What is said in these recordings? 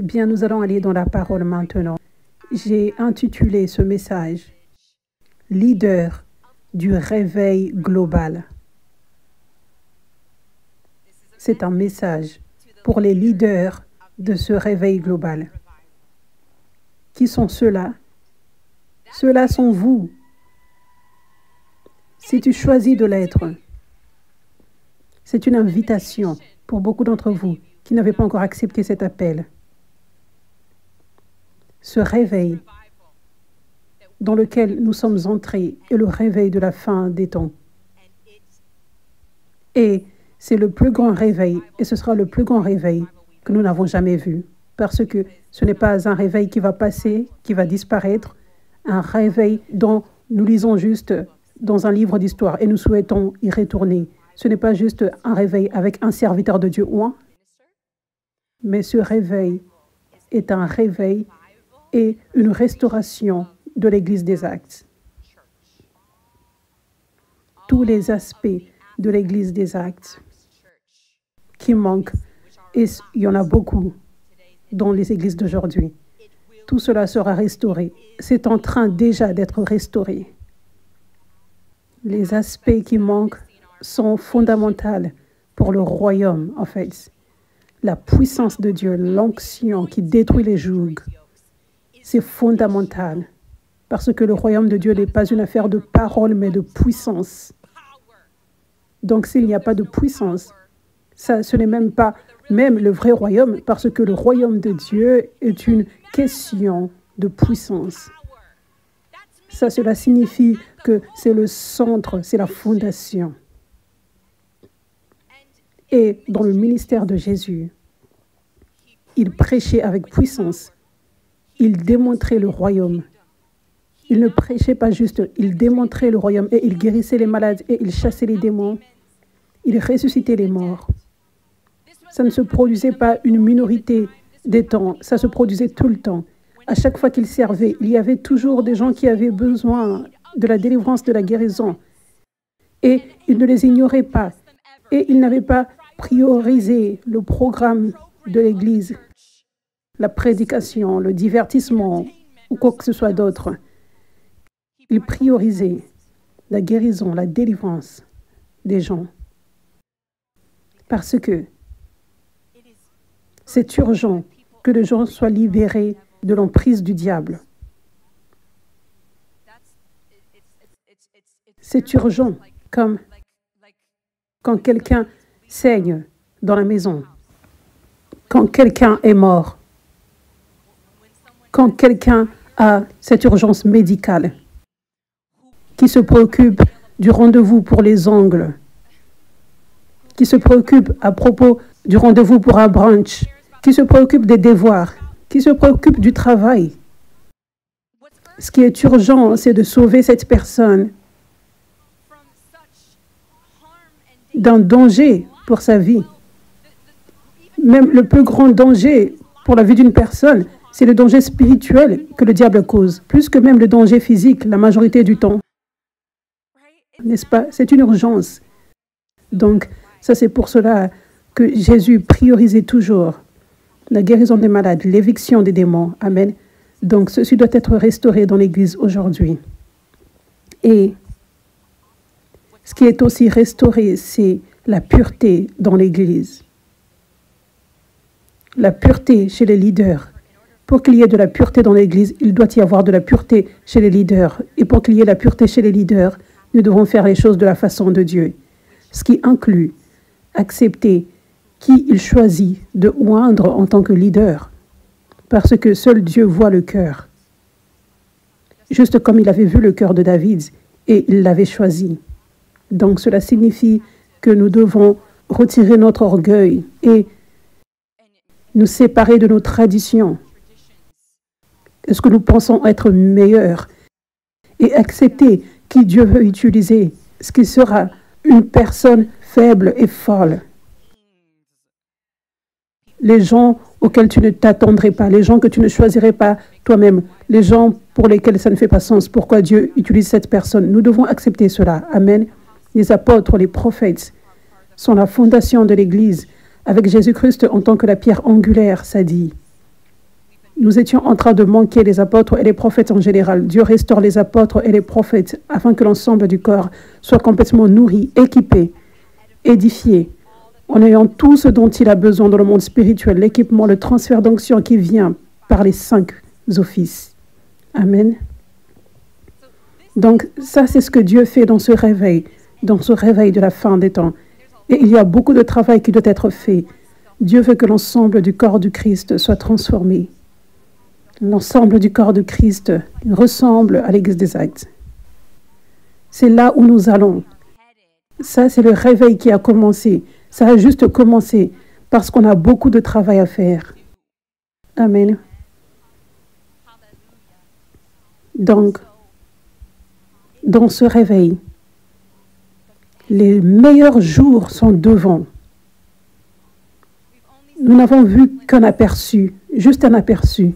Bien, nous allons aller dans la parole maintenant. J'ai intitulé ce message « Leader du réveil global ». C'est un message pour les leaders de ce réveil global. Qui sont ceux-là? Ceux-là sont vous. Si tu choisis de l'être, c'est une invitation pour beaucoup d'entre vous qui n'avaient pas encore accepté cet appel. Ce réveil dans lequel nous sommes entrés est le réveil de la fin des temps. Et c'est le plus grand réveil, et ce sera le plus grand réveil que nous n'avons jamais vu. Parce que ce n'est pas un réveil qui va passer, qui va disparaître, un réveil dont nous lisons juste dans un livre d'histoire et nous souhaitons y retourner. Ce n'est pas juste un réveil avec un serviteur de Dieu ou un, mais ce réveil est un réveil et une restauration de l'Église des Actes. Tous les aspects de l'Église des Actes qui manquent, et il y en a beaucoup dans les églises d'aujourd'hui. Tout cela sera restauré. C'est en train déjà d'être restauré. Les aspects qui manquent sont fondamentaux pour le royaume, en fait. La puissance de Dieu, l'onction qui détruit les jougs, c'est fondamental. Parce que le royaume de Dieu n'est pas une affaire de parole, mais de puissance. Donc, s'il n'y a pas de puissance, ce n'est même pas le vrai royaume, parce que le royaume de Dieu est une question de puissance. Cela signifie que c'est le centre, c'est la fondation. Et dans le ministère de Jésus, il prêchait avec puissance. Il démontrait le royaume. Il ne prêchait pas juste, il démontrait le royaume et il guérissait les malades et il chassait les démons. Il ressuscitait les morts. Ça ne se produisait pas une minorité des temps, ça se produisait tout le temps. À chaque fois qu'il servait, il y avait toujours des gens qui avaient besoin de la délivrance, de la guérison. Et il ne les ignorait pas. Et il n'avait pas priorisé le programme de l'Église, la prédication, le divertissement ou quoi que ce soit d'autre. Il priorisait la guérison, la délivrance des gens. Parce que c'est urgent que les gens soient libérés de l'emprise du diable. C'est urgent, comme quand quelqu'un saigne dans la maison, quand quelqu'un est mort, quand quelqu'un a cette urgence médicale, qui se préoccupe du rendez-vous pour les ongles, qui se préoccupe à propos du rendez-vous pour un brunch, qui se préoccupe des devoirs, qui se préoccupe du travail. Ce qui est urgent, c'est de sauver cette personne d'un danger pour sa vie. Même le plus grand danger pour la vie d'une personne, c'est le danger spirituel que le diable cause, plus que même le danger physique la majorité du temps. N'est-ce pas? C'est une urgence. Donc, ça c'est pour cela que Jésus priorisait toujours la guérison des malades, l'éviction des démons. Amen. Donc, ceci doit être restauré dans l'Église aujourd'hui. Et ce qui est aussi restauré, c'est la pureté dans l'Église. La pureté chez les leaders. Pour qu'il y ait de la pureté dans l'Église, il doit y avoir de la pureté chez les leaders. Et pour qu'il y ait de la pureté chez les leaders, nous devons faire les choses de la façon de Dieu. Ce qui inclut accepter qui il choisit de oindre en tant que leader. Parce que seul Dieu voit le cœur. Juste comme il avait vu le cœur de David et il l'avait choisi. Donc cela signifie que nous devons retirer notre orgueil et nous séparer de nos traditions. Est-ce que nous pensons être meilleurs et accepter qui Dieu veut utiliser, ce qui sera une personne faible et folle. Les gens auxquels tu ne t'attendrais pas, les gens que tu ne choisirais pas toi-même, les gens pour lesquels ça ne fait pas sens. Pourquoi Dieu utilise cette personne? Nous devons accepter cela. Amen. Les apôtres, les prophètes sont la fondation de l'Église avec Jésus-Christ en tant que la pierre angulaire, ça dit. Nous étions en train de manquer les apôtres et les prophètes en général. Dieu restaure les apôtres et les prophètes afin que l'ensemble du corps soit complètement nourri, équipé, édifié, en ayant tout ce dont il a besoin dans le monde spirituel, l'équipement, le transfert d'onction qui vient par les 5 offices. Amen. Donc ça, c'est ce que Dieu fait dans ce réveil de la fin des temps. Et il y a beaucoup de travail qui doit être fait. Dieu veut que l'ensemble du corps du Christ soit transformé. L'ensemble du corps de Christ ressemble à l'Église des Actes. C'est là où nous allons. Ça, c'est le réveil qui a commencé. Ça a juste commencé parce qu'on a beaucoup de travail à faire. Amen. Donc, dans ce réveil, les meilleurs jours sont devant. Nous n'avons vu qu'un aperçu, juste un aperçu.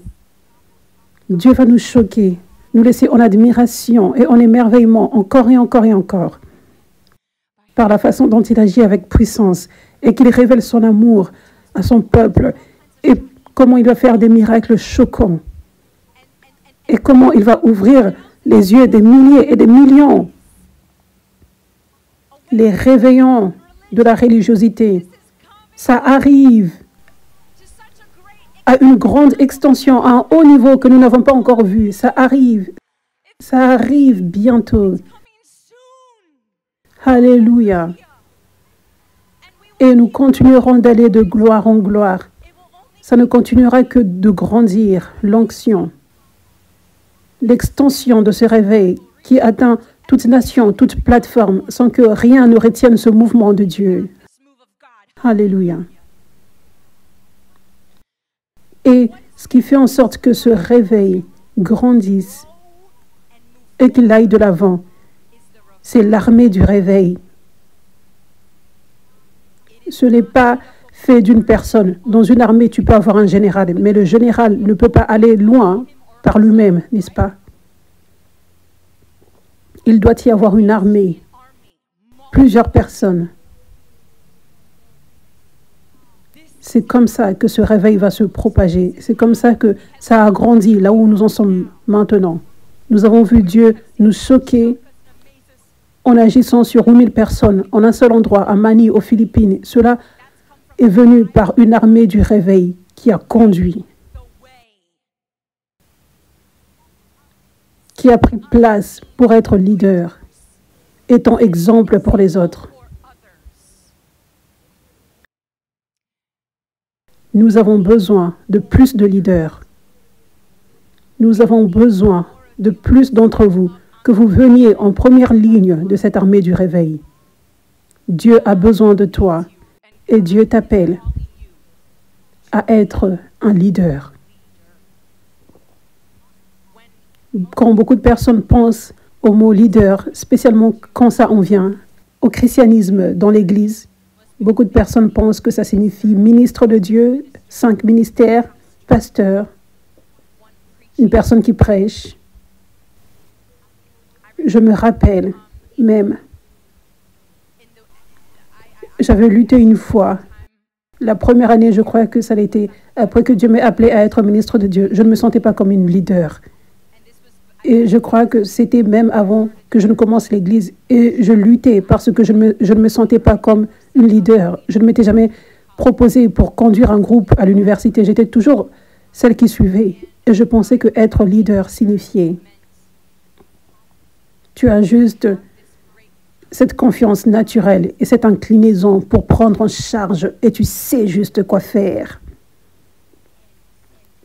Dieu va nous choquer, nous laisser en admiration et en émerveillement encore et encore et encore par la façon dont il agit avec puissance et qu'il révèle son amour à son peuple et comment il va faire des miracles choquants et comment il va ouvrir les yeux des milliers et des millions, les réveillants de la religiosité. Ça arrive à une grande extension, à un haut niveau que nous n'avons pas encore vu. Ça arrive bientôt. Alléluia. Et nous continuerons d'aller de gloire en gloire. Ça ne continuera que de grandir, l'onction, l'extension de ce réveil qui atteint toute nation, toute plateforme, sans que rien ne retienne ce mouvement de Dieu. Alléluia. Et ce qui fait en sorte que ce réveil grandisse et qu'il aille de l'avant, c'est l'armée du réveil. Ce n'est pas fait d'une personne. Dans une armée, tu peux avoir un général, mais le général ne peut pas aller loin par lui-même, n'est-ce pas? Il doit y avoir une armée, plusieurs personnes. C'est comme ça que ce réveil va se propager. C'est comme ça que ça a grandi là où nous en sommes maintenant. Nous avons vu Dieu nous choquer en agissant sur 1000 personnes en un seul endroit, à Manille, aux Philippines. Cela est venu par une armée du réveil qui a conduit, qui a pris place pour être leader, étant exemple pour les autres. Nous avons besoin de plus de leaders. Nous avons besoin de plus d'entre vous, que vous veniez en première ligne de cette armée du réveil. Dieu a besoin de toi et Dieu t'appelle à être un leader. Quand beaucoup de personnes pensent au mot leader, spécialement quand ça en vient au christianisme dans l'Église, beaucoup de personnes pensent que ça signifie ministre de Dieu, 5 ministères, pasteur, une personne qui prêche. Je me rappelle même, j'avais lutté une fois. La première année, je crois que ça a été après que Dieu m'ait appelé à être ministre de Dieu. Je ne me sentais pas comme une leader. Et je crois que c'était même avant que je ne commence l'Église. Et je luttais parce que je ne me sentais pas comme une leader. Je ne m'étais jamais proposée pour conduire un groupe à l'université. J'étais toujours celle qui suivait. Et je pensais que être leader signifiait: tu as juste cette confiance naturelle et cette inclinaison pour prendre en charge et tu sais juste quoi faire.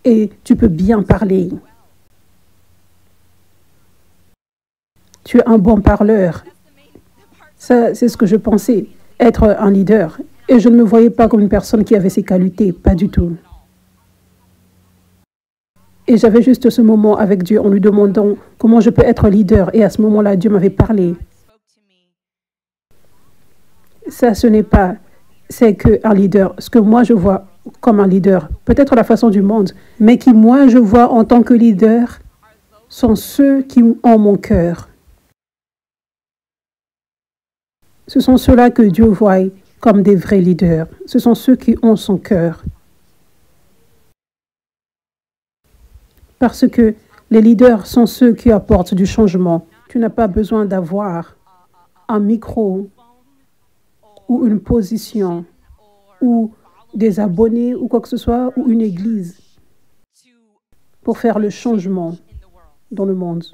Et tu peux bien parler. Tu es un bon parleur. Ça, c'est ce que je pensais, être un leader. Et je ne me voyais pas comme une personne qui avait ces qualités, pas du tout. Et j'avais juste ce moment avec Dieu en lui demandant comment je peux être leader. Et à ce moment-là, Dieu m'avait parlé. Ça, ce n'est pas, c'est qu'un leader. Ce que moi, je vois comme un leader, peut-être la façon du monde, mais qui, moi, je vois en tant que leader, sont ceux qui ont mon cœur. Ce sont ceux-là que Dieu voit comme des vrais leaders. Ce sont ceux qui ont son cœur. Parce que les leaders sont ceux qui apportent du changement. Tu n'as pas besoin d'avoir un micro ou une position ou des abonnés ou quoi que ce soit ou une église pour faire le changement dans le monde.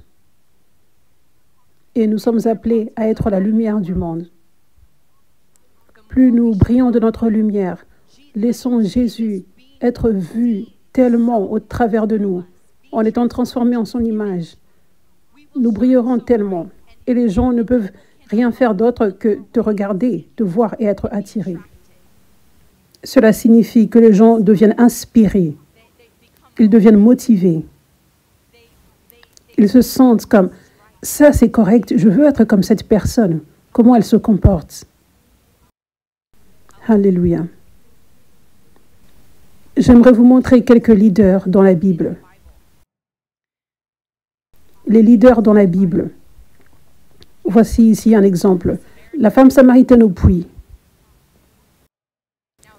Et nous sommes appelés à être la lumière du monde. Plus nous brillons de notre lumière, laissons Jésus être vu tellement au travers de nous, en étant transformés en son image. Nous brillerons tellement et les gens ne peuvent rien faire d'autre que te regarder, te voir et être attirés. Cela signifie que les gens deviennent inspirés, ils deviennent motivés. Ils se sentent comme « ça c'est correct, je veux être comme cette personne, comment elle se comporte ». Alléluia. J'aimerais vous montrer quelques leaders dans la Bible. Les leaders dans la Bible. Voici ici un exemple. La femme samaritaine au puits.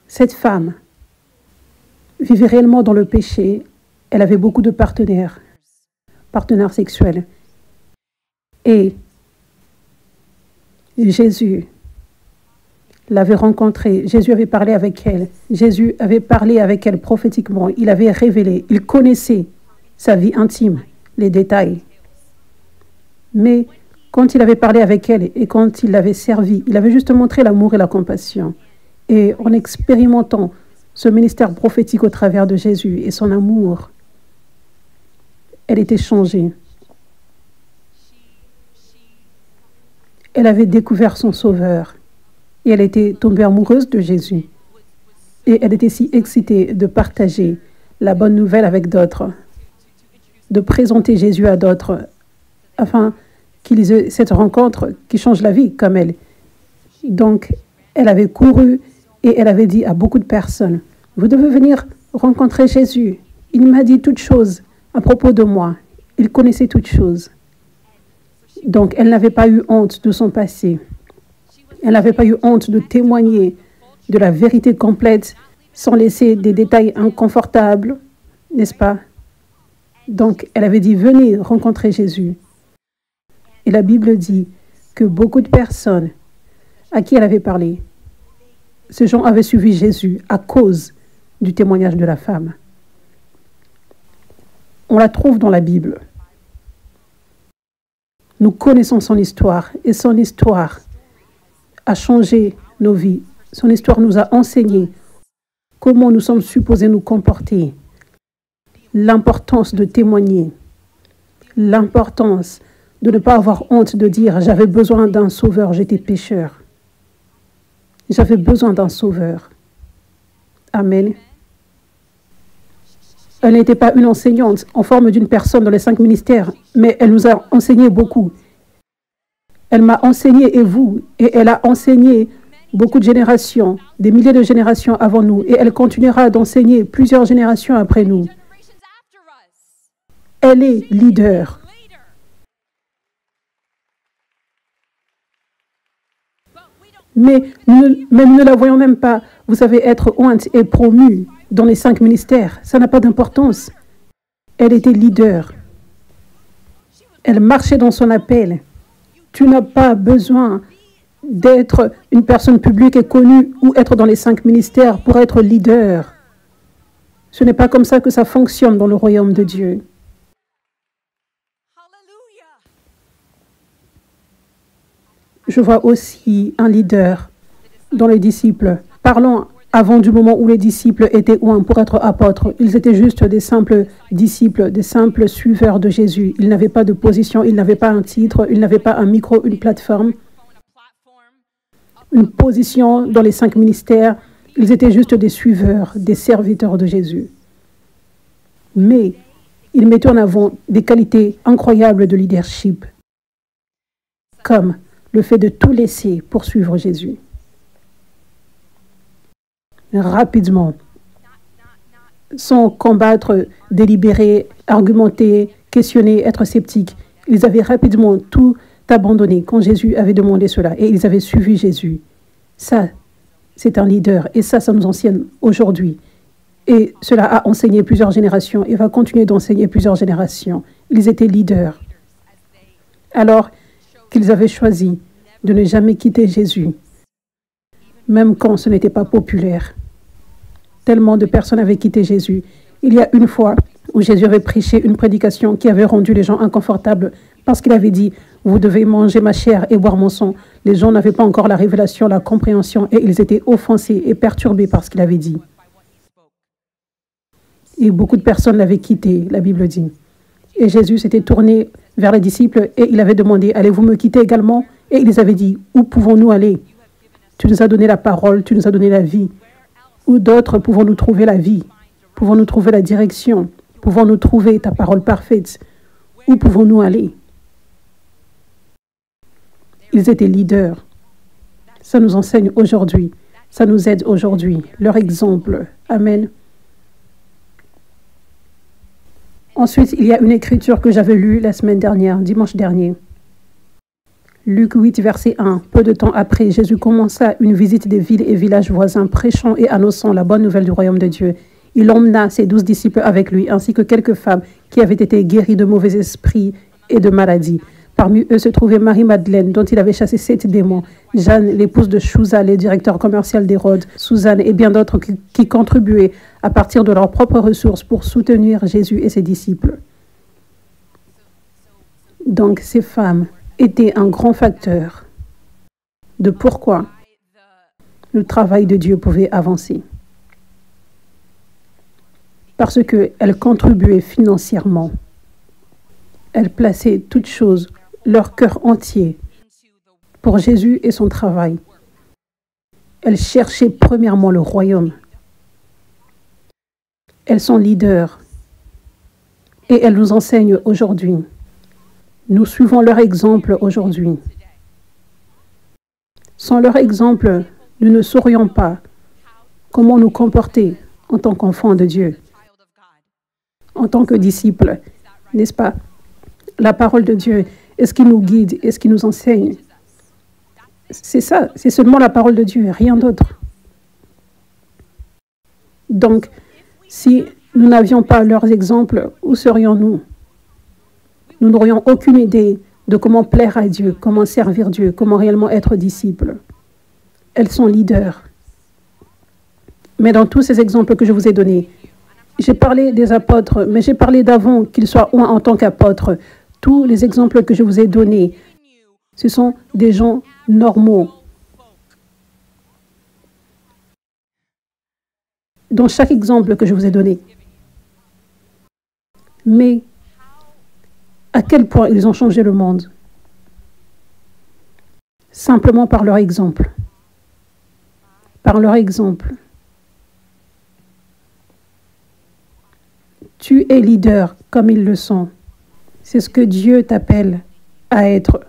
Cette femme vivait réellement dans le péché. Elle avait beaucoup de partenaires sexuels. Et Jésus l'avait rencontrée. Jésus avait parlé avec elle. Jésus avait parlé avec elle prophétiquement. Il avait révélé. Il connaissait sa vie intime, les détails. Mais quand il avait parlé avec elle et quand il l'avait servie, il avait juste montré l'amour et la compassion. Et en expérimentant ce ministère prophétique au travers de Jésus et son amour, elle était changée. Elle avait découvert son Sauveur et elle était tombée amoureuse de Jésus. Et elle était si excitée de partager la bonne nouvelle avec d'autres, de présenter Jésus à d'autres, afin qu'ils aient cette rencontre qui change la vie comme elle. Donc, elle avait couru et elle avait dit à beaucoup de personnes, « Vous devez venir rencontrer Jésus. Il m'a dit toutes choses à propos de moi. Il connaissait toutes choses. » Donc, elle n'avait pas eu honte de son passé. Elle n'avait pas eu honte de témoigner de la vérité complète sans laisser des détails inconfortables, n'est-ce pas? Donc, elle avait dit, venez rencontrer Jésus. Et la Bible dit que beaucoup de personnes à qui elle avait parlé, ces gens avaient suivi Jésus à cause du témoignage de la femme. On la trouve dans la Bible. Nous connaissons son histoire et son histoire a changé nos vies. Son histoire nous a enseigné comment nous sommes supposés nous comporter, l'importance de témoigner, l'importance de ne pas avoir honte de dire « j'avais besoin d'un sauveur, j'étais pécheur. J'avais besoin d'un sauveur. » Amen. Elle n'était pas une enseignante en forme d'une personne dans les 5 ministères, mais elle nous a enseigné beaucoup. Elle m'a enseigné et elle a enseigné beaucoup de générations, des milliers de générations avant nous, et elle continuera d'enseigner plusieurs générations après nous. Elle est leader. Mais nous ne la voyons même pas. Vous savez, être ointe et promue dans les 5 ministères, ça n'a pas d'importance. Elle était leader. Elle marchait dans son appel. Tu n'as pas besoin d'être une personne publique et connue ou être dans les 5 ministères pour être leader. Ce n'est pas comme ça que ça fonctionne dans le royaume de Dieu. Je vois aussi un leader dans les disciples. Parlons avant du moment où les disciples étaient oints pour être apôtres. Ils étaient juste des simples disciples, des simples suiveurs de Jésus. Ils n'avaient pas de position, ils n'avaient pas un titre, ils n'avaient pas un micro, une plateforme, une position dans les 5 ministères. Ils étaient juste des suiveurs, des serviteurs de Jésus. Mais ils mettaient en avant des qualités incroyables de leadership, comme le fait de tout laisser pour suivre Jésus. Rapidement, sans combattre, délibérer, argumenter, questionner, être sceptique. Ils avaient rapidement tout abandonné quand Jésus avait demandé cela et ils avaient suivi Jésus. Ça, c'est un leader et ça nous enseigne aujourd'hui. Et cela a enseigné plusieurs générations et va continuer d'enseigner plusieurs générations. Ils étaient leaders. Alors qu'ils avaient choisi de ne jamais quitter Jésus, même quand ce n'était pas populaire. Tellement de personnes avaient quitté Jésus. Il y a une fois où Jésus avait prêché une prédication qui avait rendu les gens inconfortables parce qu'il avait dit « Vous devez manger ma chair et boire mon sang ». Les gens n'avaient pas encore la révélation, la compréhension et ils étaient offensés et perturbés par ce qu'il avait dit. Et beaucoup de personnes l'avaient quitté, la Bible dit. Et Jésus s'était tourné vers les disciples et il avait demandé « Allez-vous me quitter également ?» Et ils avaient dit « Où pouvons-nous aller? Tu nous as donné la parole, tu nous as donné la vie. Où d'autres pouvons-nous trouver la vie? Pouvons-nous trouver la direction? Pouvons-nous trouver ta parole parfaite? Où pouvons-nous aller ?» Ils étaient leaders. Ça nous enseigne aujourd'hui. Ça nous aide aujourd'hui. Leur exemple. Amen. Ensuite, il y a une écriture que j'avais lue la semaine dernière, dimanche dernier. Luc 8, verset 1. Peu de temps après, Jésus commença une visite des villes et villages voisins, prêchant et annonçant la bonne nouvelle du royaume de Dieu. Il emmena ses 12 disciples avec lui, ainsi que quelques femmes qui avaient été guéries de mauvais esprits et de maladies. Parmi eux se trouvait Marie-Madeleine, dont il avait chassé 7 démons, Jeanne, l'épouse de Chouza, le directeur commercial d'Hérode, Suzanne et bien d'autres qui contribuaient à partir de leurs propres ressources pour soutenir Jésus et ses disciples. Donc ces femmes étaient un grand facteur de pourquoi le travail de Dieu pouvait avancer. Parce qu'elles contribuaient financièrement. Elles plaçaient toutes choses, leur cœur entier, pour Jésus et son travail. Elles cherchaient premièrement le royaume. Elles sont leaders et elles nous enseignent aujourd'hui. Nous suivons leur exemple aujourd'hui. Sans leur exemple, nous ne saurions pas comment nous comporter en tant qu'enfants de Dieu, en tant que disciples, n'est-ce pas? La parole de Dieu est ce qui nous guide, est ce qui nous enseigne. C'est ça, c'est seulement la parole de Dieu, rien d'autre. Donc, si nous n'avions pas leurs exemples, où serions-nous? Nous n'aurions aucune idée de comment plaire à Dieu, comment servir Dieu, comment réellement être disciples. Elles sont leaders. Mais dans tous ces exemples que je vous ai donnés, j'ai parlé des apôtres, mais j'ai parlé d'avant qu'ils soient en tant qu'apôtres. Tous les exemples que je vous ai donnés, ce sont des gens normaux. Dans chaque exemple que je vous ai donné. Mais à quel point ils ont changé le monde? Simplement par leur exemple. Par leur exemple. Tu es leader comme ils le sont. C'est ce que Dieu t'appelle à être.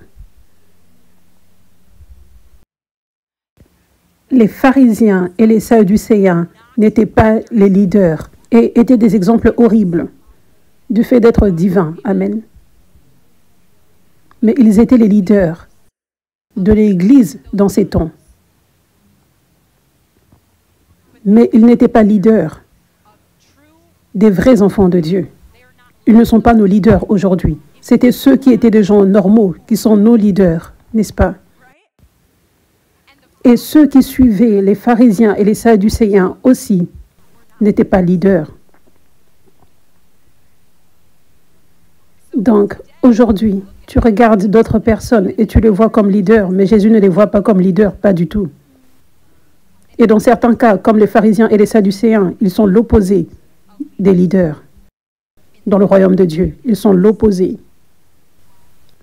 Les pharisiens et les sadducéens n'étaient pas les leaders et étaient des exemples horribles du fait d'être divins. Amen. Mais ils étaient les leaders de l'Église dans ces temps. Mais ils n'étaient pas leaders des vrais enfants de Dieu. Ils ne sont pas nos leaders aujourd'hui. C'était ceux qui étaient des gens normaux qui sont nos leaders, n'est-ce pas? Et ceux qui suivaient les pharisiens et les sadducéens aussi n'étaient pas leaders. Donc, aujourd'hui, tu regardes d'autres personnes et tu les vois comme leaders, mais Jésus ne les voit pas comme leaders, pas du tout. Et dans certains cas, comme les pharisiens et les sadducéens, ils sont l'opposé des leaders dans le royaume de Dieu. Ils sont l'opposé.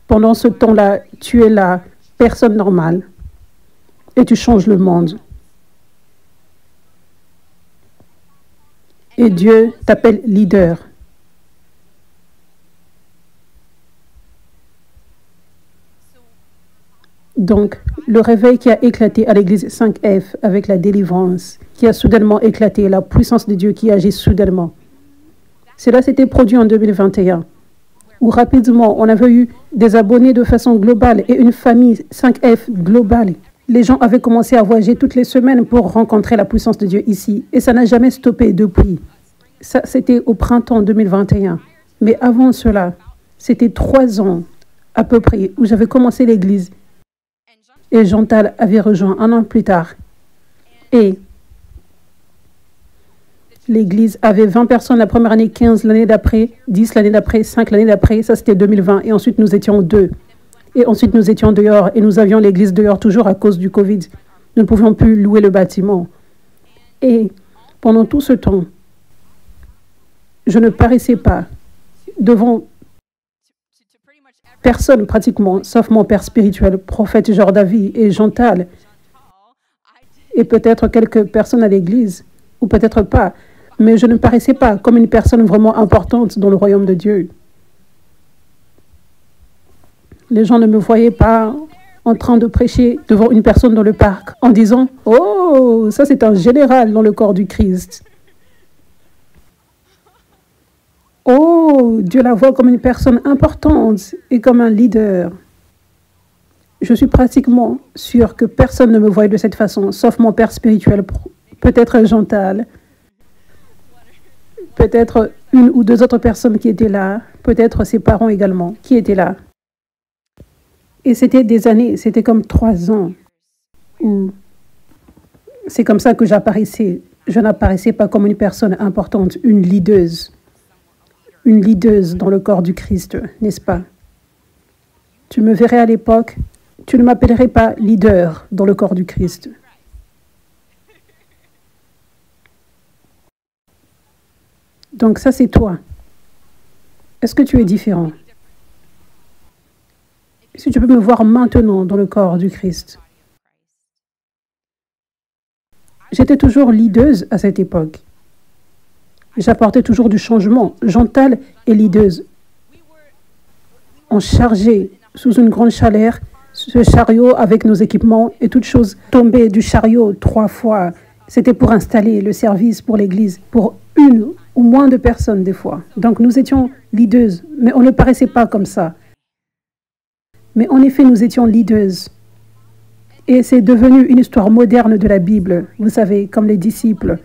Pendant ce temps-là, tu es la personne normale et tu changes le monde. Et Dieu t'appelle leader. Donc, le réveil qui a éclaté à l'église 5F avec la délivrance, qui a soudainement éclaté, la puissance de Dieu qui agit soudainement. Cela s'était produit en 2021, où rapidement on avait eu des abonnés de façon globale et une famille 5F globale. Les gens avaient commencé à voyager toutes les semaines pour rencontrer la puissance de Dieu ici. Et ça n'a jamais stoppé depuis. Ça, c'était au printemps 2021. Mais avant cela, c'était 3 ans à peu près où j'avais commencé l'église. Et Jean-Tal avait rejoint 1 an plus tard. Et l'église avait 20 personnes la première année, 15 l'année d'après, 10 l'année d'après, 5 l'année d'après. Ça, c'était 2020. Et ensuite, nous étions 2. Et ensuite, nous étions dehors. Et nous avions l'église dehors toujours à cause du Covid. Nous ne pouvions plus louer le bâtiment. Et pendant tout ce temps, je ne paraissais pas devant personne pratiquement, sauf mon père spirituel, prophète Jordavi et Jean-Tal. Et peut-être quelques personnes à l'église, ou peut-être pas. Mais je ne paraissais pas comme une personne vraiment importante dans le royaume de Dieu. Les gens ne me voyaient pas en train de prêcher devant une personne dans le parc en disant « Oh, ça c'est un général dans le corps du Christ. Oh, Dieu la voit comme une personne importante et comme un leader. » Je suis pratiquement sûre que personne ne me voyait de cette façon, sauf mon père spirituel, peut-être Jean-Tal, peut-être 1 ou 2 autres personnes qui étaient là, peut-être ses parents également, qui étaient là. Et c'était des années, c'était comme 3 ans, où c'est comme ça que j'apparaissais. Je n'apparaissais pas comme une personne importante, une leaduse dans le corps du Christ, n'est-ce pas? Tu me verrais à l'époque, tu ne m'appellerais pas leader dans le corps du Christ. Donc ça, c'est toi. Est-ce que tu es différent? Si tu peux me voir maintenant dans le corps du Christ. J'étais toujours leaduse à cette époque. J'apportais toujours du changement. Jean-Tal est leaduse. On chargeait sous une grande chaleur ce chariot avec nos équipements et toutes choses tombaient du chariot 3 fois. C'était pour installer le service pour l'église, pour 1 ou moins de personnes des fois. Donc nous étions leadeuses, mais on ne paraissait pas comme ça. Mais en effet, nous étions leadeuses. Et c'est devenu une histoire moderne de la Bible. Vous savez, comme les disciples.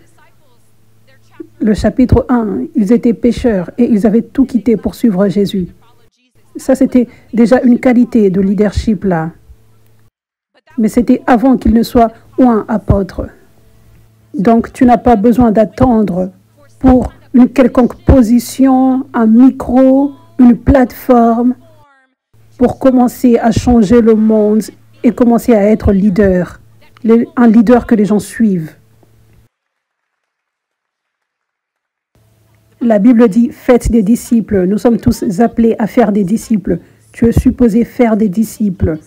Le chapitre 1, ils étaient pécheurs et ils avaient tout quitté pour suivre Jésus. Ça, c'était déjà une qualité de leadership là. Mais c'était avant qu'ils ne soient un apôtre. Donc, tu n'as pas besoin d'attendre pour une quelconque position, un micro, une plateforme, pour commencer à changer le monde et commencer à être leader, un leader que les gens suivent. La Bible dit « Faites des disciples ». Nous sommes tous appelés à faire des disciples. Tu es supposé faire des disciples.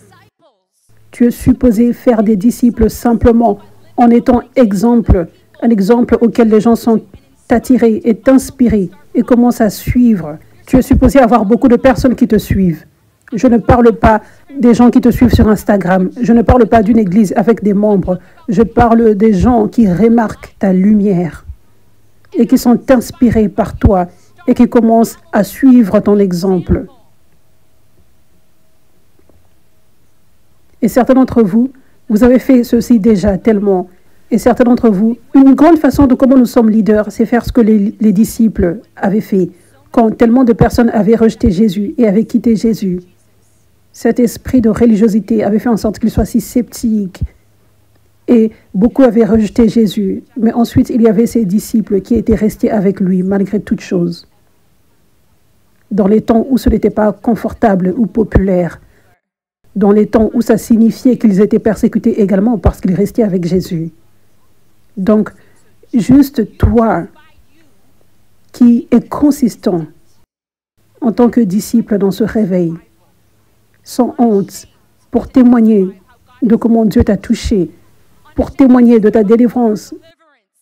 Tu es supposé faire des disciples simplement en étant exemple, un exemple auquel les gens sont attirés et inspirés et commencent à suivre. Tu es supposé avoir beaucoup de personnes qui te suivent. Je ne parle pas des gens qui te suivent sur Instagram. Je ne parle pas d'une église avec des membres. Je parle des gens qui remarquent ta lumière et qui sont inspirés par toi et qui commencent à suivre ton exemple. Et certains d'entre vous, vous avez fait ceci déjà tellement. Et certains d'entre vous, une grande façon de comment nous sommes leaders, c'est faire ce que les disciples avaient fait. Quand tellement de personnes avaient rejeté Jésus et avaient quitté Jésus, cet esprit de religiosité avait fait en sorte qu'ils soient si sceptiques. Et beaucoup avaient rejeté Jésus. Mais ensuite, il y avait ces disciples qui étaient restés avec lui malgré toutes choses. Dans les temps où ce n'était pas confortable ou populaire. Dans les temps où ça signifiait qu'ils étaient persécutés également parce qu'ils restaient avec Jésus. Donc, juste toi qui es consistant en tant que disciple dans ce réveil, sans honte, pour témoigner de comment Dieu t'a touché, pour témoigner de ta délivrance,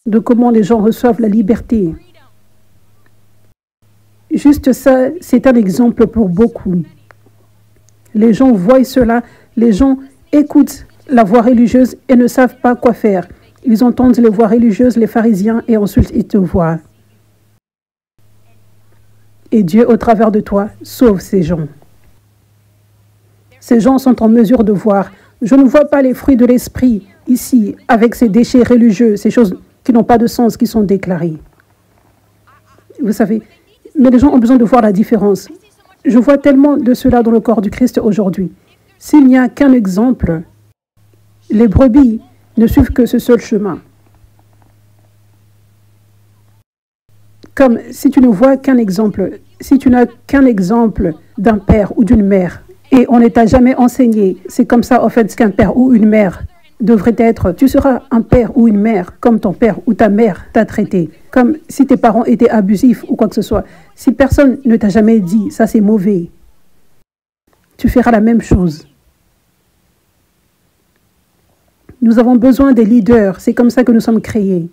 de comment les gens reçoivent la liberté. Juste ça, c'est un exemple pour beaucoup. Les gens voient cela, les gens écoutent la voix religieuse et ne savent pas quoi faire. Ils entendent les voix religieuses, les pharisiens, et ensuite ils te voient. Et Dieu, au travers de toi, sauve ces gens. Ces gens sont en mesure de voir Je ne vois pas les fruits de l'esprit ici, avec ces déchets religieux, ces choses qui n'ont pas de sens, qui sont déclarées. Vous savez, mais les gens ont besoin de voir la différence. Je vois tellement de cela dans le corps du Christ aujourd'hui. S'il n'y a qu'un exemple, les brebis ne suivent que ce seul chemin. Comme si tu ne vois qu'un exemple, si tu n'as qu'un exemple d'un père ou d'une mère, et on ne t'a jamais enseigné, c'est comme ça en fait qu'un père ou une mère devrait être. Tu seras un père ou une mère comme ton père ou ta mère t'a traité, comme si tes parents étaient abusifs ou quoi que ce soit. Si personne ne t'a jamais dit, ça c'est mauvais, tu feras la même chose. Nous avons besoin des leaders, c'est comme ça que nous sommes créés.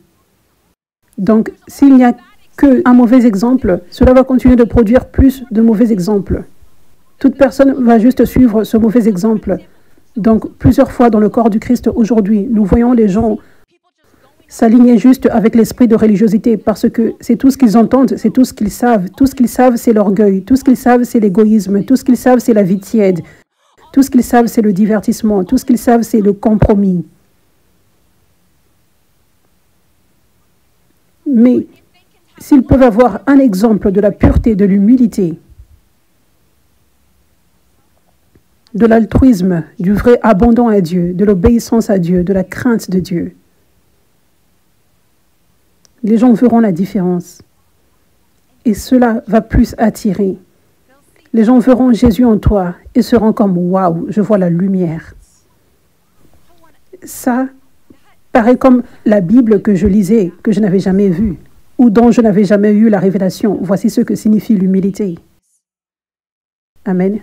Donc, s'il n'y a qu'un mauvais exemple, cela va continuer de produire plus de mauvais exemples. Toute personne va juste suivre ce mauvais exemple. Donc, plusieurs fois dans le corps du Christ aujourd'hui, nous voyons les gens s'aligner juste avec l'esprit de religiosité parce que c'est tout ce qu'ils entendent, c'est tout ce qu'ils savent. Tout ce qu'ils savent, c'est l'orgueil. Tout ce qu'ils savent, c'est l'égoïsme. Tout ce qu'ils savent, c'est la vie tiède. Tout ce qu'ils savent, c'est le divertissement. Tout ce qu'ils savent, c'est le compromis. Mais s'ils peuvent avoir un exemple de la pureté, de l'humilité, de l'altruisme, du vrai abandon à Dieu, de l'obéissance à Dieu, de la crainte de Dieu, les gens verront la différence. Et cela va plus attirer. Les gens verront Jésus en toi et seront comme « Waouh, je vois la lumière ». Ça paraît comme la Bible que je lisais, que je n'avais jamais vue, ou dont je n'avais jamais eu la révélation. Voici ce que signifie l'humilité. Amen.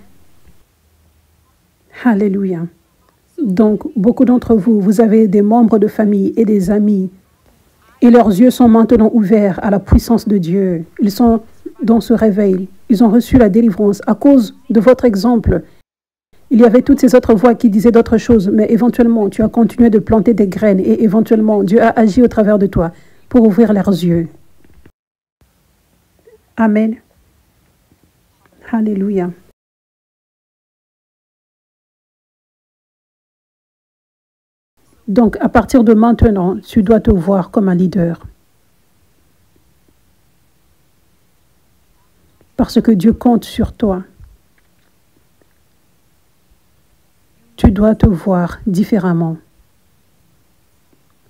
Alléluia. Donc, beaucoup d'entre vous, vous avez des membres de famille et des amis, et leurs yeux sont maintenant ouverts à la puissance de Dieu. Ils sont dans ce réveil. Ils ont reçu la délivrance à cause de votre exemple. Il y avait toutes ces autres voix qui disaient d'autres choses, mais éventuellement, tu as continué de planter des graines et éventuellement, Dieu a agi au travers de toi pour ouvrir leurs yeux. Amen. Alléluia. Donc, à partir de maintenant, tu dois te voir comme un leader. Parce que Dieu compte sur toi. Tu dois te voir différemment.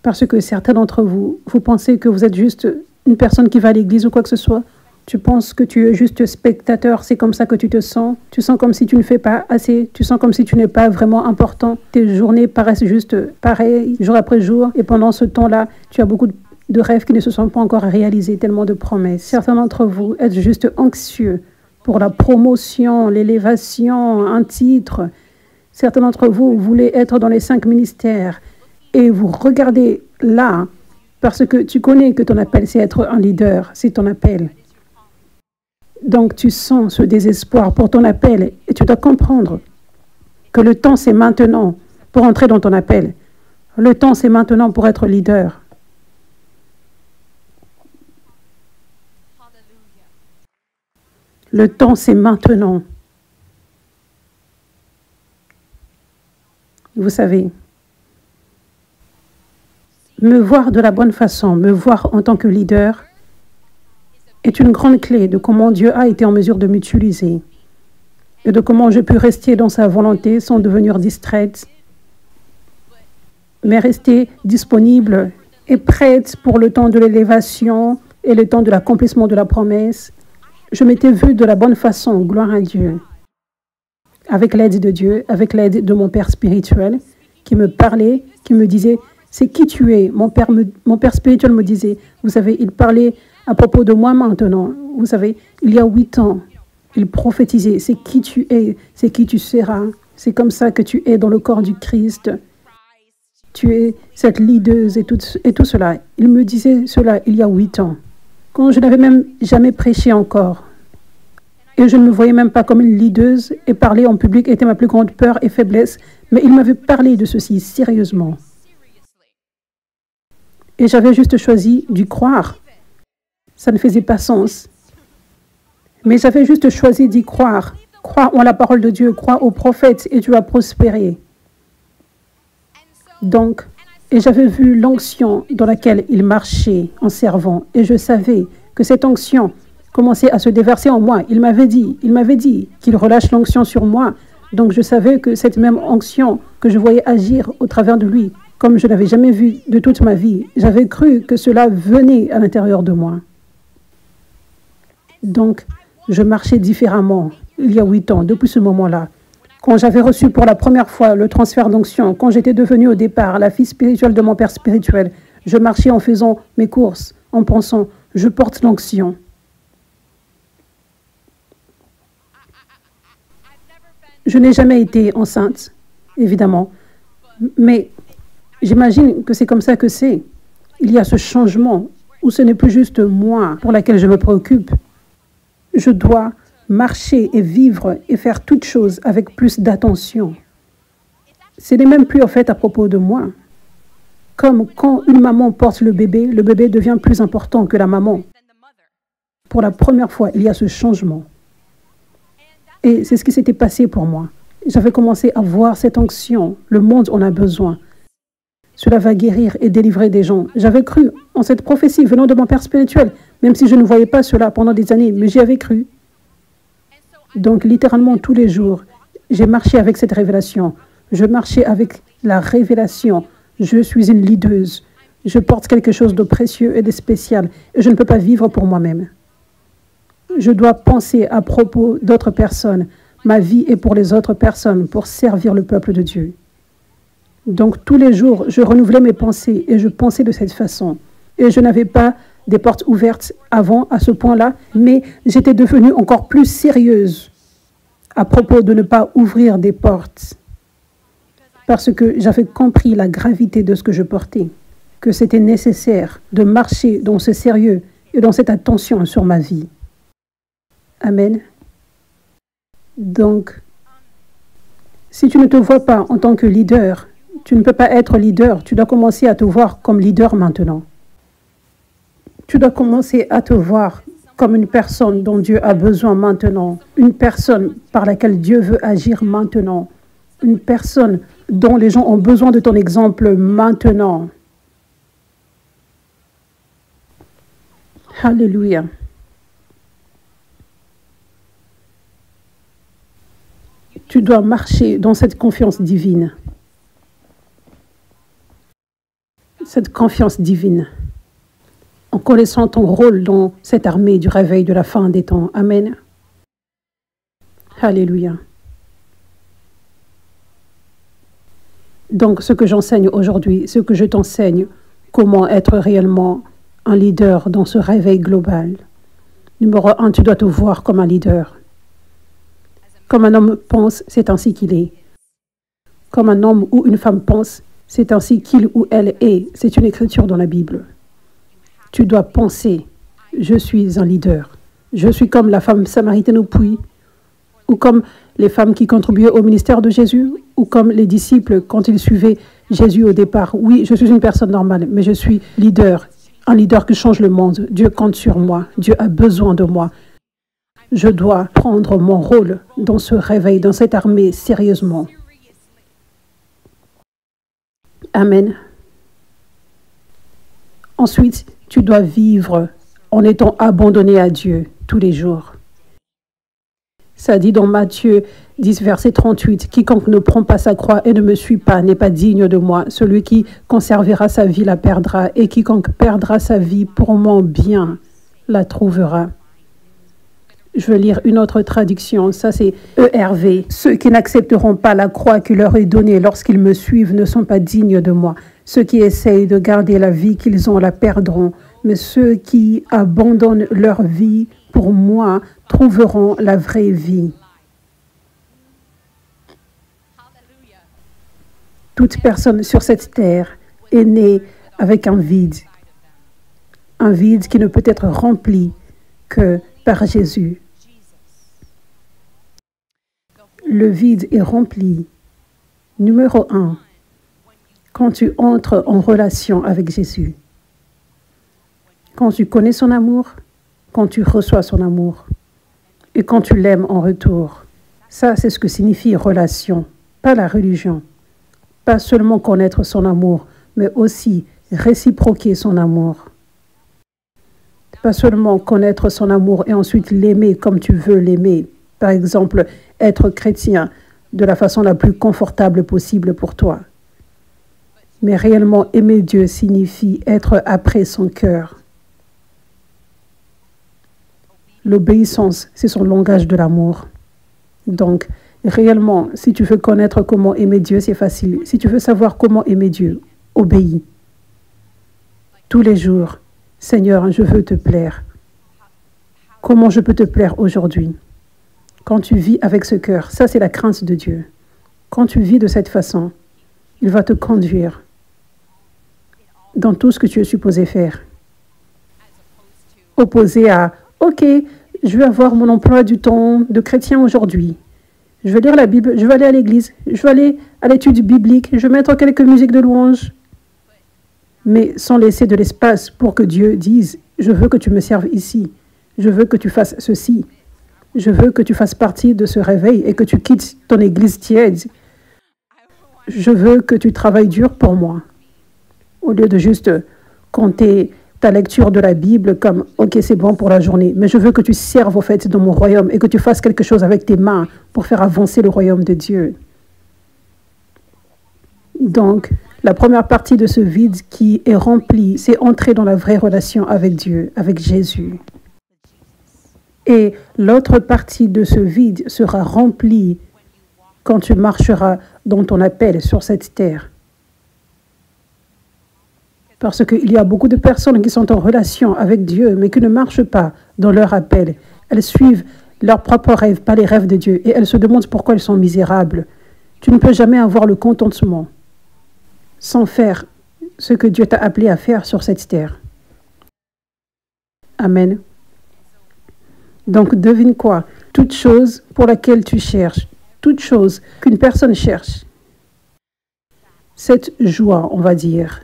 Parce que certains d'entre vous, vous pensez que vous êtes juste une personne qui va à l'église ou quoi que ce soit. Tu penses que tu es juste spectateur, c'est comme ça que tu te sens. Tu sens comme si tu ne fais pas assez. Tu sens comme si tu n'es pas vraiment important. Tes journées paraissent juste pareilles, jour après jour. Et pendant ce temps-là, tu as beaucoup de rêves qui ne se sont pas encore réalisés, tellement de promesses. Certains d'entre vous êtes juste anxieux pour la promotion, l'élévation, un titre. Certains d'entre vous voulez être dans les 5 ministères et vous regardez là parce que tu connais que ton appel, c'est être un leader, c'est ton appel. Donc tu sens ce désespoir pour ton appel et tu dois comprendre que le temps, c'est maintenant pour entrer dans ton appel. Le temps, c'est maintenant pour être leader. Le temps, c'est maintenant. Vous savez, me voir de la bonne façon, me voir en tant que leader est une grande clé de comment Dieu a été en mesure de m'utiliser et de comment je peux rester dans sa volonté sans devenir distraite, mais rester disponible et prête pour le temps de l'élévation et le temps de l'accomplissement de la promesse. Je m'étais vue de la bonne façon, gloire à Dieu. Avec l'aide de Dieu, avec l'aide de mon père spirituel, qui me parlait, qui me disait, c'est qui tu es. Mon père spirituel me disait, vous savez, il parlait à propos de moi maintenant. Vous savez, il y a 8 ans, il prophétisait, c'est qui tu es, c'est qui tu seras. C'est comme ça que tu es dans le corps du Christ. Tu es cette leaduse et tout cela. Il me disait cela il y a 8 ans, quand je n'avais même jamais prêché encore. Et je ne me voyais même pas comme une leaduse et parler en public était ma plus grande peur et faiblesse. Mais il m'avait parlé de ceci sérieusement. Et j'avais juste choisi d'y croire. Ça ne faisait pas sens. Mais j'avais juste choisi d'y croire. Crois en la parole de Dieu, crois aux prophètes et tu vas prospérer. Donc, et j'avais vu l'onction dans laquelle il marchait en servant, et je savais que cette onction commençait à se déverser en moi. Il m'avait dit qu'il relâche l'onction sur moi. Donc je savais que cette même onction que je voyais agir au travers de lui, comme je n'avais jamais vu de toute ma vie, j'avais cru que cela venait à l'intérieur de moi. Donc, je marchais différemment il y a 8 ans, depuis ce moment-là. Quand j'avais reçu pour la première fois le transfert d'onction, quand j'étais devenue au départ la fille spirituelle de mon père spirituel, je marchais en faisant mes courses, en pensant, je porte l'onction. Je n'ai jamais été enceinte, évidemment, mais j'imagine que c'est comme ça que c'est. Il y a ce changement où ce n'est plus juste moi pour laquelle je me préoccupe. Je dois marcher et vivre et faire toutes choses avec plus d'attention. Ce n'est même plus en fait à propos de moi. Comme quand une maman porte le bébé devient plus important que la maman. Pour la première fois, il y a ce changement. Et c'est ce qui s'était passé pour moi. J'avais commencé à voir cette onction. Le monde en a besoin. Cela va guérir et délivrer des gens. J'avais cru en cette prophétie venant de mon père spirituel, même si je ne voyais pas cela pendant des années, mais j'y avais cru. Donc, littéralement, tous les jours, j'ai marché avec cette révélation. Je marchais avec la révélation. Je suis une leaduse. Je porte quelque chose de précieux et de spécial. Et je ne peux pas vivre pour moi-même. Je dois penser à propos d'autres personnes. Ma vie est pour les autres personnes, pour servir le peuple de Dieu. Donc, tous les jours, je renouvelais mes pensées et je pensais de cette façon. Et je n'avais pas des portes ouvertes avant à ce point-là, mais j'étais devenue encore plus sérieuse à propos de ne pas ouvrir des portes parce que j'avais compris la gravité de ce que je portais, que c'était nécessaire de marcher dans ce sérieux et dans cette attention sur ma vie. Amen. Donc, si tu ne te vois pas en tant que leader, tu ne peux pas être leader, tu dois commencer à te voir comme leader maintenant. Tu dois commencer à te voir comme une personne dont Dieu a besoin maintenant, une personne par laquelle Dieu veut agir maintenant, une personne dont les gens ont besoin de ton exemple maintenant. Alléluia. Tu dois marcher dans cette confiance divine. Cette confiance divine. En connaissant ton rôle dans cette armée du réveil de la fin des temps. Amen. Alléluia. Donc, ce que j'enseigne aujourd'hui, ce que je t'enseigne, comment être réellement un leader dans ce réveil global. Numéro 1, tu dois te voir comme un leader. Comme un homme pense, c'est ainsi qu'il est. Comme un homme ou une femme pense, c'est ainsi qu'il ou elle est. C'est une écriture dans la Bible. Tu dois penser, je suis un leader. Je suis comme la femme samaritaine au puits, ou comme les femmes qui contribuaient au ministère de Jésus, ou comme les disciples quand ils suivaient Jésus au départ. Oui, je suis une personne normale, mais je suis leader, un leader qui change le monde. Dieu compte sur moi, Dieu a besoin de moi. Je dois prendre mon rôle dans ce réveil, dans cette armée, sérieusement. Amen. Ensuite, tu dois vivre en étant abandonné à Dieu tous les jours. Ça dit dans Matthieu 10, verset 38, « Quiconque ne prend pas sa croix et ne me suit pas n'est pas digne de moi. Celui qui conservera sa vie la perdra, et quiconque perdra sa vie pour mon bien la trouvera. » Je veux lire une autre traduction, ça c'est ERV. « Ceux qui n'accepteront pas la croix qui leur est donnée lorsqu'ils me suivent ne sont pas dignes de moi. Ceux qui essayent de garder la vie qu'ils ont la perdront, mais ceux qui abandonnent leur vie pour moi trouveront la vraie vie. » Toute personne sur cette terre est née avec un vide qui ne peut être rempli que par Jésus. Le vide est rempli. Numéro 1, quand tu entres en relation avec Jésus. Quand tu connais son amour, quand tu reçois son amour et quand tu l'aimes en retour. Ça, c'est ce que signifie relation, pas la religion. Pas seulement connaître son amour, mais aussi réciproquer son amour. Pas seulement connaître son amour et ensuite l'aimer comme tu veux l'aimer. Par exemple, être chrétien de la façon la plus confortable possible pour toi. Mais réellement aimer Dieu signifie être après son cœur. L'obéissance, c'est son langage de l'amour. Donc, réellement, si tu veux connaître comment aimer Dieu, c'est facile. Si tu veux savoir comment aimer Dieu, obéis. Tous les jours, Seigneur, je veux te plaire. Comment je peux te plaire aujourd'hui? Quand tu vis avec ce cœur, ça c'est la crainte de Dieu. Quand tu vis de cette façon, il va te conduire dans tout ce que tu es supposé faire. Opposé à, ok, je vais avoir mon emploi du temps de chrétien aujourd'hui. Je vais lire la Bible, je vais aller à l'église, je vais aller à l'étude biblique, je vais mettre quelques musiques de louange. Mais sans laisser de l'espace pour que Dieu dise, je veux que tu me serves ici, je veux que tu fasses ceci, je veux que tu fasses partie de ce réveil et que tu quittes ton église tiède. Je veux que tu travailles dur pour moi. Au lieu de juste compter ta lecture de la Bible comme « Ok, c'est bon pour la journée », mais je veux que tu serves au fait dans mon royaume et que tu fasses quelque chose avec tes mains pour faire avancer le royaume de Dieu. Donc, la première partie de ce vide qui est rempli, c'est entrer dans la vraie relation avec Dieu, avec Jésus. Et l'autre partie de ce vide sera remplie quand tu marcheras dans ton appel sur cette terre. Parce qu'il y a beaucoup de personnes qui sont en relation avec Dieu, mais qui ne marchent pas dans leur appel. Elles suivent leurs propres rêves, pas les rêves de Dieu. Et elles se demandent pourquoi elles sont misérables. Tu ne peux jamais avoir le contentement sans faire ce que Dieu t'a appelé à faire sur cette terre. Amen. Donc, devine quoi? Toute chose pour laquelle tu cherches, toute chose qu'une personne cherche, cette joie, on va dire,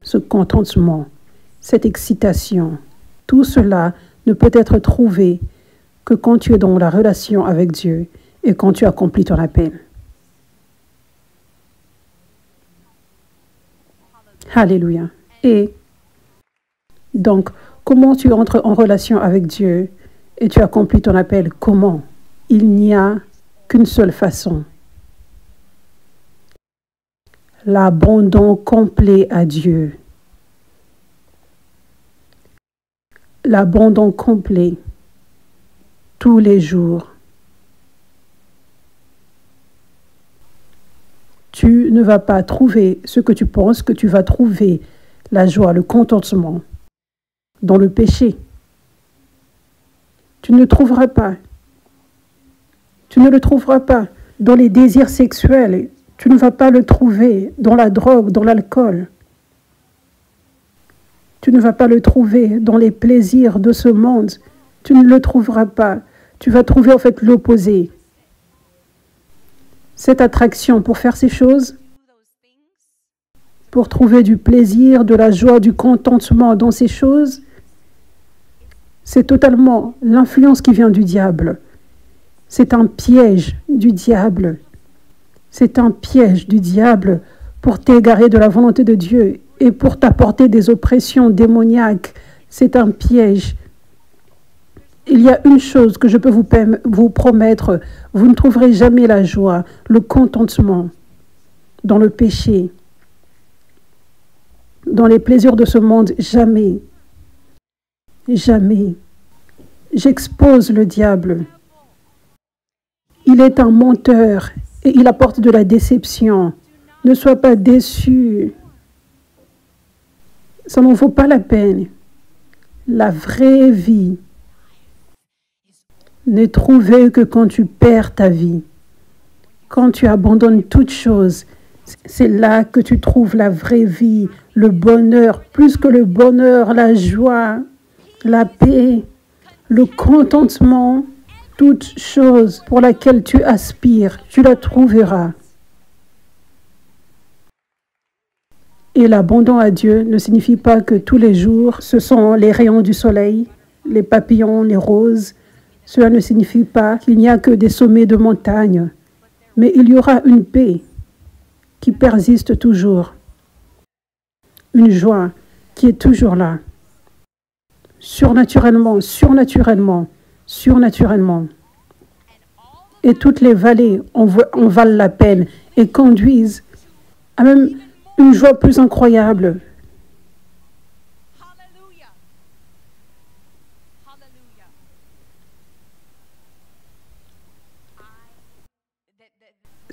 ce contentement, cette excitation, tout cela ne peut être trouvé que quand tu es dans la relation avec Dieu et quand tu accomplis ton appel. Alléluia. Et donc, comment tu entres en relation avec Dieu et tu accomplis ton appel? Comment? Il n'y a qu'une seule façon. L'abandon complet à Dieu. L'abandon complet tous les jours. Tu ne vas pas trouver ce que tu penses que tu vas trouver, la joie, le contentement, dans le péché. Tu ne le trouveras pas. Tu ne le trouveras pas dans les désirs sexuels. Tu ne vas pas le trouver dans la drogue, dans l'alcool. Tu ne vas pas le trouver dans les plaisirs de ce monde. Tu ne le trouveras pas. Tu vas trouver en fait l'opposé. Cette attraction pour faire ces choses, pour trouver du plaisir, de la joie, du contentement dans ces choses, c'est totalement l'influence qui vient du diable. C'est un piège du diable. C'est un piège du diable pour t'égarer de la volonté de Dieu et pour t'apporter des oppressions démoniaques. C'est un piège. Il y a une chose que je peux vous promettre, vous ne trouverez jamais la joie, le contentement dans le péché, dans les plaisirs de ce monde, jamais. Jamais. J'expose le diable. Il est un menteur et il apporte de la déception. Ne sois pas déçu. Ça n'en vaut pas la peine. La vraie vie n'est trouvée que quand tu perds ta vie. Quand tu abandonnes toute chose, c'est là que tu trouves la vraie vie, le bonheur, plus que le bonheur, la joie, la paix, le contentement, toute chose pour laquelle tu aspires, tu la trouveras. Et l'abandon à Dieu ne signifie pas que tous les jours, ce sont les rayons du soleil, les papillons, les roses. Cela ne signifie pas qu'il n'y a que des sommets de montagne, mais il y aura une paix qui persiste toujours. Une joie qui est toujours là. Surnaturellement, surnaturellement, surnaturellement. Et toutes les vallées en valent la peine et conduisent à même une joie plus incroyable.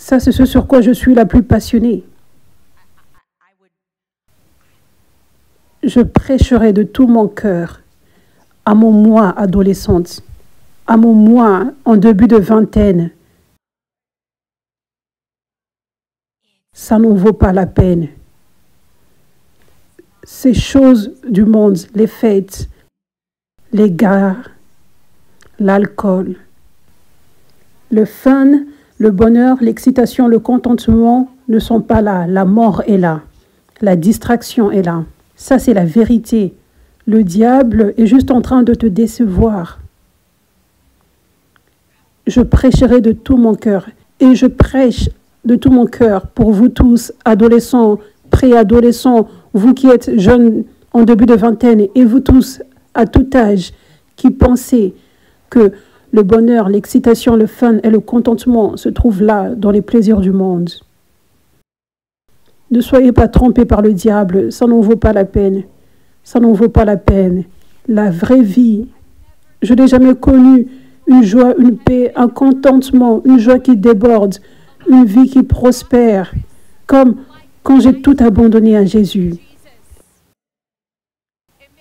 Ça, c'est ce sur quoi je suis la plus passionnée. Je prêcherai de tout mon cœur à mon moi adolescente, à mon moi en début de vingtaine. Ça n'en vaut pas la peine. Ces choses du monde, les fêtes, les gares, l'alcool, le fun, le bonheur, l'excitation, le contentement ne sont pas là. La mort est là. La distraction est là. Ça, c'est la vérité. Le diable est juste en train de te décevoir. Je prêcherai de tout mon cœur et je prêche de tout mon cœur pour vous tous, adolescents, préadolescents, vous qui êtes jeunes en début de vingtaine et vous tous à tout âge qui pensez que le bonheur, l'excitation, le fun et le contentement se trouvent là dans les plaisirs du monde. Ne soyez pas trompés par le diable, ça n'en vaut pas la peine. Ça n'en vaut pas la peine. La vraie vie, je n'ai jamais connu une joie, une paix, un contentement, une joie qui déborde, une vie qui prospère, comme quand j'ai tout abandonné à Jésus.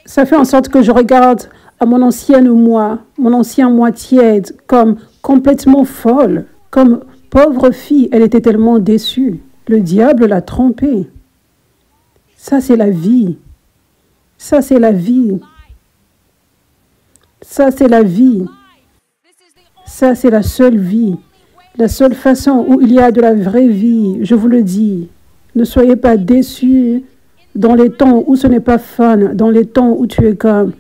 Ça fait en sorte que je regarde à mon ancien moi tiède, comme complètement folle, comme pauvre fille, elle était tellement déçue. Le diable l'a trompée. Ça, c'est la vie. Ça, c'est la vie. Ça, c'est la vie. Ça, c'est la seule vie. La seule façon où il y a de la vraie vie, je vous le dis. Ne soyez pas déçus dans les temps où ce n'est pas fun, dans les temps où tu es comme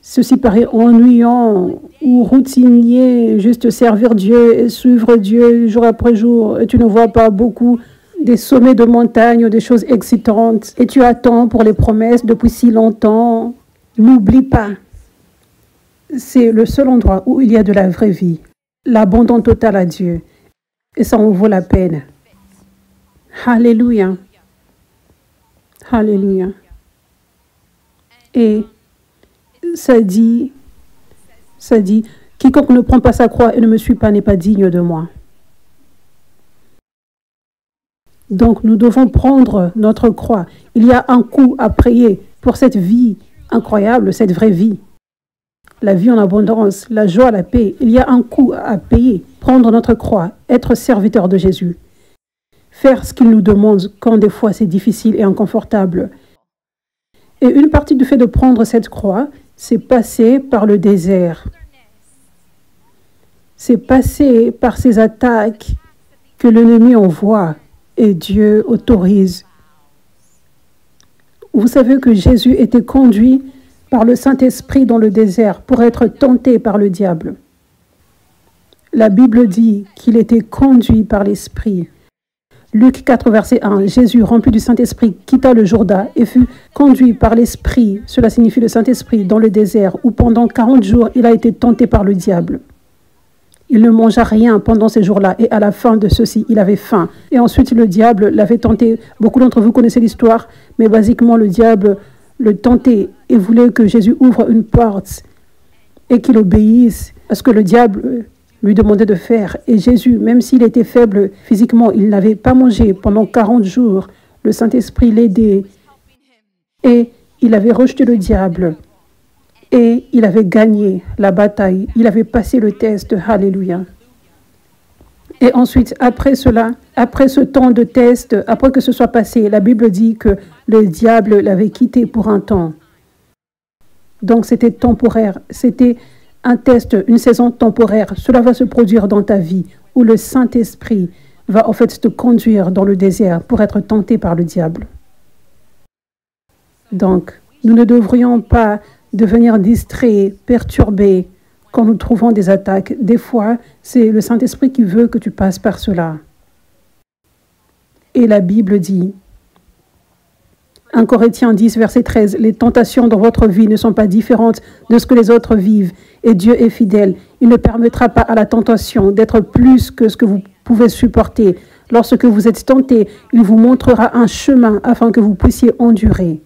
ceci paraît ennuyant ou routinier, juste servir Dieu et suivre Dieu jour après jour. Et tu ne vois pas beaucoup des sommets de montagne ou des choses excitantes. Et tu attends pour les promesses depuis si longtemps. N'oublie pas, c'est le seul endroit où il y a de la vraie vie. L'abandon total à Dieu. Et ça en vaut la peine. Alléluia. Alléluia. Et ça dit, quiconque ne prend pas sa croix et ne me suit pas n'est pas digne de moi. Donc nous devons prendre notre croix. Il y a un coût à payer pour cette vie incroyable, cette vraie vie. La vie en abondance, la joie, la paix. Il y a un coût à payer. Prendre notre croix, être serviteur de Jésus. Faire ce qu'il nous demande quand des fois c'est difficile et inconfortable. Et une partie du fait de prendre cette croix, c'est passer par le désert. C'est passer par ces attaques que l'ennemi envoie et Dieu autorise. Vous savez que Jésus était conduit par le Saint-Esprit dans le désert pour être tenté par le diable. La Bible dit qu'il était conduit par l'Esprit. Luc 4, verset 1, Jésus, rempli du Saint-Esprit, quitta le Jourdain et fut conduit par l'Esprit, cela signifie le Saint-Esprit, dans le désert, où pendant 40 jours, il a été tenté par le diable. Il ne mangea rien pendant ces jours-là, et à la fin de ceci, il avait faim. Et ensuite, le diable l'avait tenté. Beaucoup d'entre vous connaissez l'histoire, mais basiquement, le diable le tentait et voulait que Jésus ouvre une porte et qu'il obéisse à ce que le diable lui demandait de faire. Et Jésus, même s'il était faible physiquement, il n'avait pas mangé pendant 40 jours. Le Saint-Esprit l'aidait et il avait rejeté le diable et il avait gagné la bataille. Il avait passé le test. Alléluia. Et ensuite, après cela, après ce temps de test, après que ce soit passé, la Bible dit que le diable l'avait quitté pour un temps. Donc c'était temporaire. C'était un test, une saison temporaire. Cela va se produire dans ta vie où le Saint-Esprit va en fait te conduire dans le désert pour être tenté par le diable. Donc, nous ne devrions pas devenir distraits, perturbés quand nous trouvons des attaques. Des fois, c'est le Saint-Esprit qui veut que tu passes par cela. Et la Bible dit, 1 Corinthiens 10, verset 13, « Les tentations dans votre vie ne sont pas différentes de ce que les autres vivent, et Dieu est fidèle. Il ne permettra pas à la tentation d'être plus que ce que vous pouvez supporter. Lorsque vous êtes tenté, il vous montrera un chemin afin que vous puissiez endurer. »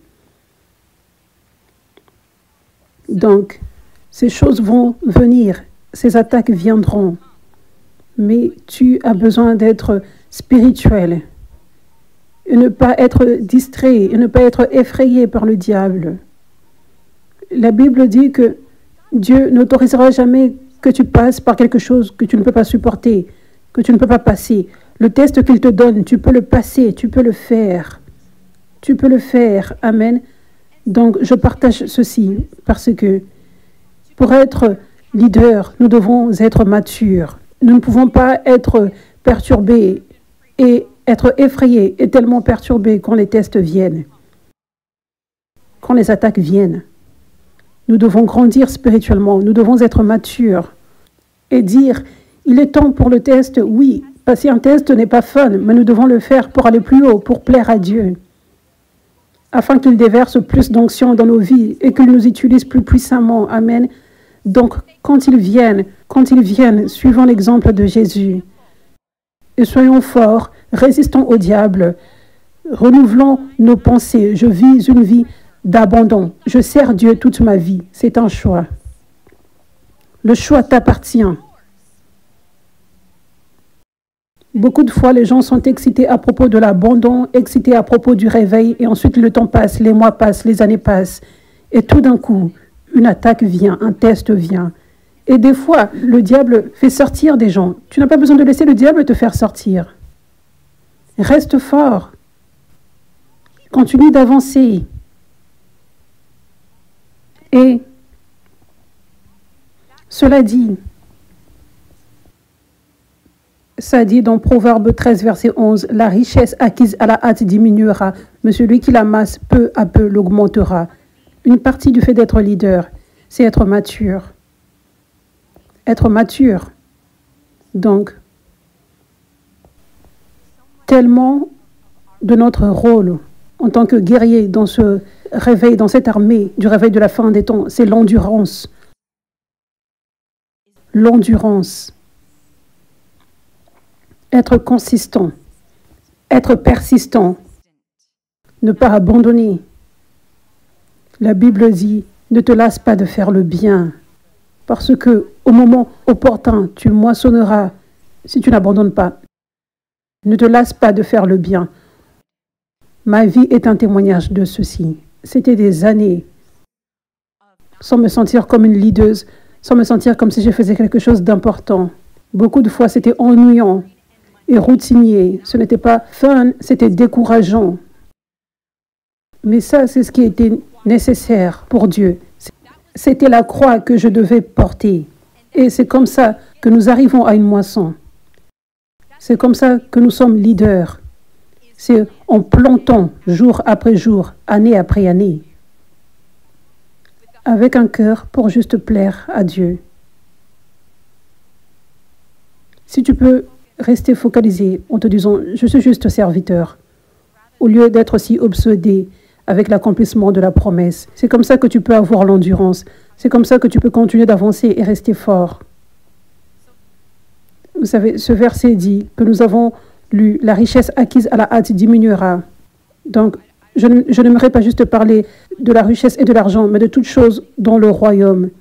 Donc, ces choses vont venir, ces attaques viendront, mais tu as besoin d'être spirituel et ne pas être distrait et ne pas être effrayé par le diable. La Bible dit que Dieu n'autorisera jamais que tu passes par quelque chose que tu ne peux pas supporter, que tu ne peux pas passer. Le test qu'il te donne, tu peux le passer, tu peux le faire. Tu peux le faire. Amen. Donc, je partage ceci parce que pour être leader, nous devons être matures. Nous ne pouvons pas être perturbés et être effrayés et tellement perturbés quand les tests viennent, quand les attaques viennent. Nous devons grandir spirituellement, nous devons être matures et dire, il est temps pour le test, oui, passer un test n'est pas fun, mais nous devons le faire pour aller plus haut, pour plaire à Dieu, afin qu'il déverse plus d'onction dans nos vies et qu'il nous utilise plus puissamment. Amen. Donc, quand ils viennent, suivons l'exemple de Jésus et soyons forts, résistons au diable, renouvelons nos pensées. Je vis une vie d'abandon. Je sers Dieu toute ma vie. C'est un choix. Le choix t'appartient. Beaucoup de fois, les gens sont excités à propos de l'abandon, excités à propos du réveil, et ensuite le temps passe, les mois passent, les années passent. Et tout d'un coup, une attaque vient, un test vient. Et des fois, le diable fait sortir des gens. Tu n'as pas besoin de laisser le diable te faire sortir. Reste fort. Continue d'avancer. Et cela dit, ça dit dans Proverbe 13, verset 11, « La richesse acquise à la hâte diminuera, mais celui qui l'amasse peu à peu l'augmentera. » Une partie du fait d'être leader, c'est être mature. Être mature. Donc, tellement de notre rôle en tant que guerrier dans ce réveil, dans cette armée du réveil de la fin des temps, c'est l'endurance. L'endurance. Être consistant. Être persistant. Ne pas abandonner. La Bible dit, ne te lasse pas de faire le bien, parce que au moment opportun, tu moissonneras si tu n'abandonnes pas. Ne te lasse pas de faire le bien. Ma vie est un témoignage de ceci. C'était des années sans me sentir comme une leaduse, sans me sentir comme si je faisais quelque chose d'important. Beaucoup de fois, c'était ennuyant et routinier. Ce n'était pas fun, c'était décourageant. Mais ça, c'est ce qui était nécessaire pour Dieu. C'était la croix que je devais porter. Et c'est comme ça que nous arrivons à une moisson. C'est comme ça que nous sommes leaders. C'est en plantant jour après jour, année après année, avec un cœur pour juste plaire à Dieu. Si tu peux rester focalisé en te disant « je suis juste serviteur », au lieu d'être si obsédé avec l'accomplissement de la promesse. C'est comme ça que tu peux avoir l'endurance. C'est comme ça que tu peux continuer d'avancer et rester fort. Vous savez, ce verset dit que nous avons lu « La richesse acquise à la hâte diminuera ». Donc, je n'aimerais pas juste parler de la richesse et de l'argent, mais de toutes choses dans le royaume.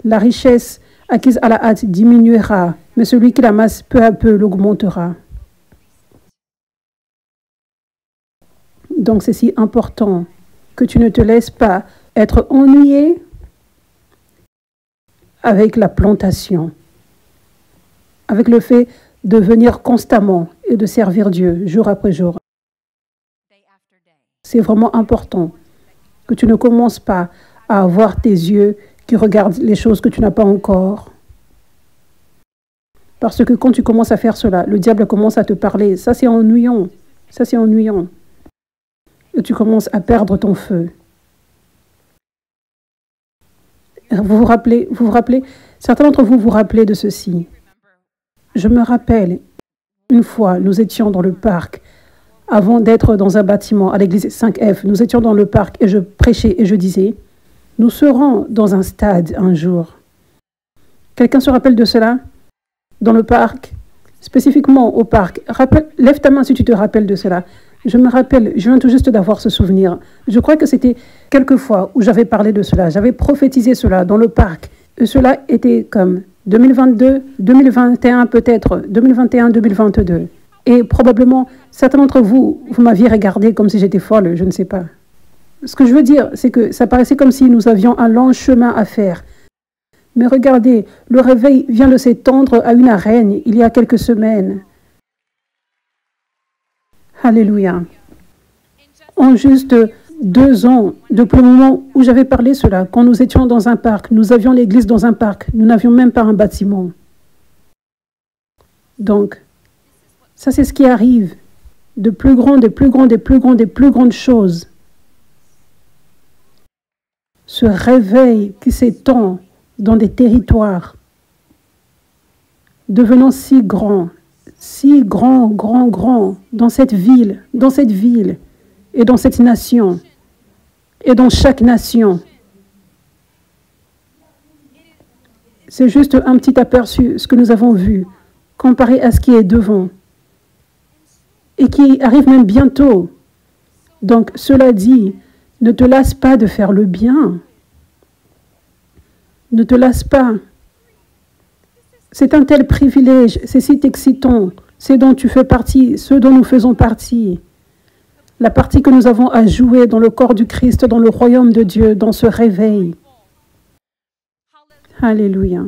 La richesse acquise à la hâte diminuera, mais celui qui l'amasse peu à peu l'augmentera. Donc, c'est si important que tu ne te laisses pas être ennuyé avec la plantation, avec le fait de venir constamment et de servir Dieu jour après jour. C'est vraiment important que tu ne commences pas à avoir tes yeux qui regardent les choses que tu n'as pas encore. Parce que quand tu commences à faire cela, le diable commence à te parler. Ça, c'est ennuyant. Ça, c'est ennuyant. Et tu commences à perdre ton feu. Vous vous rappelez, certains d'entre vous vous rappelez de ceci. Je me rappelle, une fois, nous étions dans le parc avant d'être dans un bâtiment à l'église 5F, nous étions dans le parc et je prêchais et je disais, nous serons dans un stade un jour. Quelqu'un se rappelle de cela? Dans le parc, spécifiquement au parc. Lève ta main si tu te rappelles de cela. Je me rappelle, je viens tout juste d'avoir ce souvenir. Je crois que c'était quelques fois où j'avais parlé de cela. J'avais prophétisé cela dans le parc. Et cela était comme 2022, 2021 peut-être, 2021, 2022. Et probablement, certains d'entre vous, vous m'aviez regardé comme si j'étais folle, je ne sais pas. Ce que je veux dire, c'est que ça paraissait comme si nous avions un long chemin à faire. Mais regardez, le réveil vient de s'étendre à une arène il y a quelques semaines. Alléluia. En juste 2 ans, depuis le moment où j'avais parlé cela, quand nous étions dans un parc, nous avions l'église dans un parc, nous n'avions même pas un bâtiment. Donc, ça c'est ce qui arrive. De plus grandes, de plus grandes, de plus grandes, de plus grandes choses. Ce réveil qui s'étend dans des territoires, devenant si grand, grand, dans cette ville, et dans cette nation, et dans chaque nation. C'est juste un petit aperçu, ce que nous avons vu, comparé à ce qui est devant, et qui arrive même bientôt. Donc, cela dit, ne te lasse pas de faire le bien. Ne te lasse pas. C'est un tel privilège, c'est si excitant, c'est dont tu fais partie, ce dont nous faisons partie. La partie que nous avons à jouer dans le corps du Christ, dans le royaume de Dieu, dans ce réveil. Alléluia.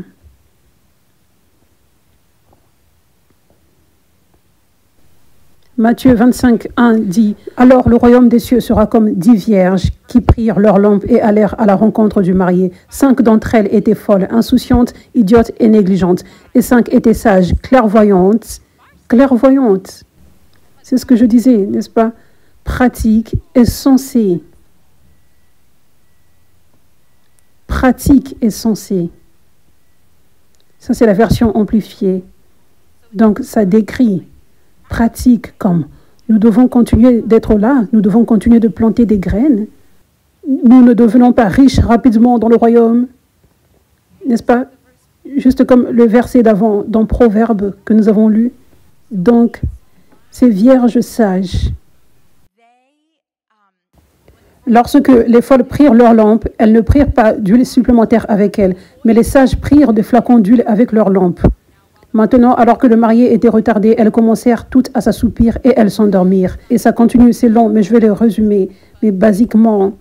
Matthieu 25, 1 dit « Alors le royaume des cieux sera comme 10 vierges qui prirent leurs lampes et allèrent à la rencontre du marié. 5 d'entre elles étaient folles, insouciantes, idiotes et négligentes. Et 5 étaient sages, clairvoyantes. » Clairvoyantes. C'est ce que je disais, n'est-ce pas? Pratique et sensée. Pratique et sensée. Ça, c'est la version amplifiée. Donc, ça décrit pratique comme nous devons continuer d'être là, nous devons continuer de planter des graines. Nous ne devenons pas riches rapidement dans le royaume. N'est-ce pas? Juste comme le verset d'avant dans Proverbes que nous avons lu. Donc, ces vierges sages, lorsque les folles prirent leurs lampes, elles ne prirent pas d'huile supplémentaire avec elles, mais les sages prirent des flacons d'huile avec leurs lampes. Maintenant, alors que le marié était retardé, elles commencèrent toutes à s'assoupir et elles s'endormirent. Et ça continue, c'est long, mais je vais les résumer. Mais basiquement,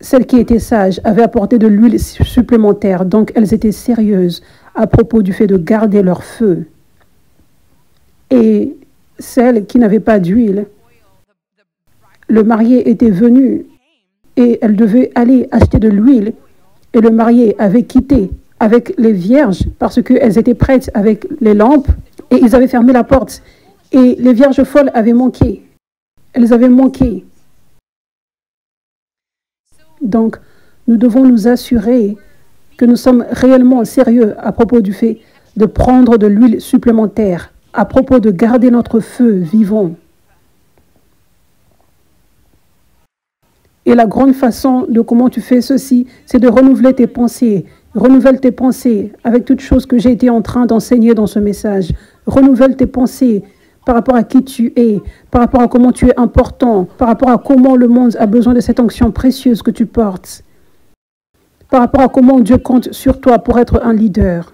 celles qui étaient sages avaient apporté de l'huile supplémentaire, donc elles étaient sérieuses à propos du fait de garder leur feu. Et celles qui n'avaient pas d'huile, le marié était venu et elles devaient aller acheter de l'huile et le marié avait quitté avec les vierges parce qu'elles étaient prêtes avec les lampes et ils avaient fermé la porte. Et les vierges folles avaient manqué. Elles avaient manqué. Donc, nous devons nous assurer que nous sommes réellement sérieux à propos du fait de prendre de l'huile supplémentaire, à propos de garder notre feu vivant. Et la grande façon de comment tu fais ceci, c'est de renouveler tes pensées. Renouvelle tes pensées avec toutes choses que j'ai été en train d'enseigner dans ce message. Renouvelle tes pensées par rapport à qui tu es, par rapport à comment tu es important, par rapport à comment le monde a besoin de cette onction précieuse que tu portes, par rapport à comment Dieu compte sur toi pour être un leader.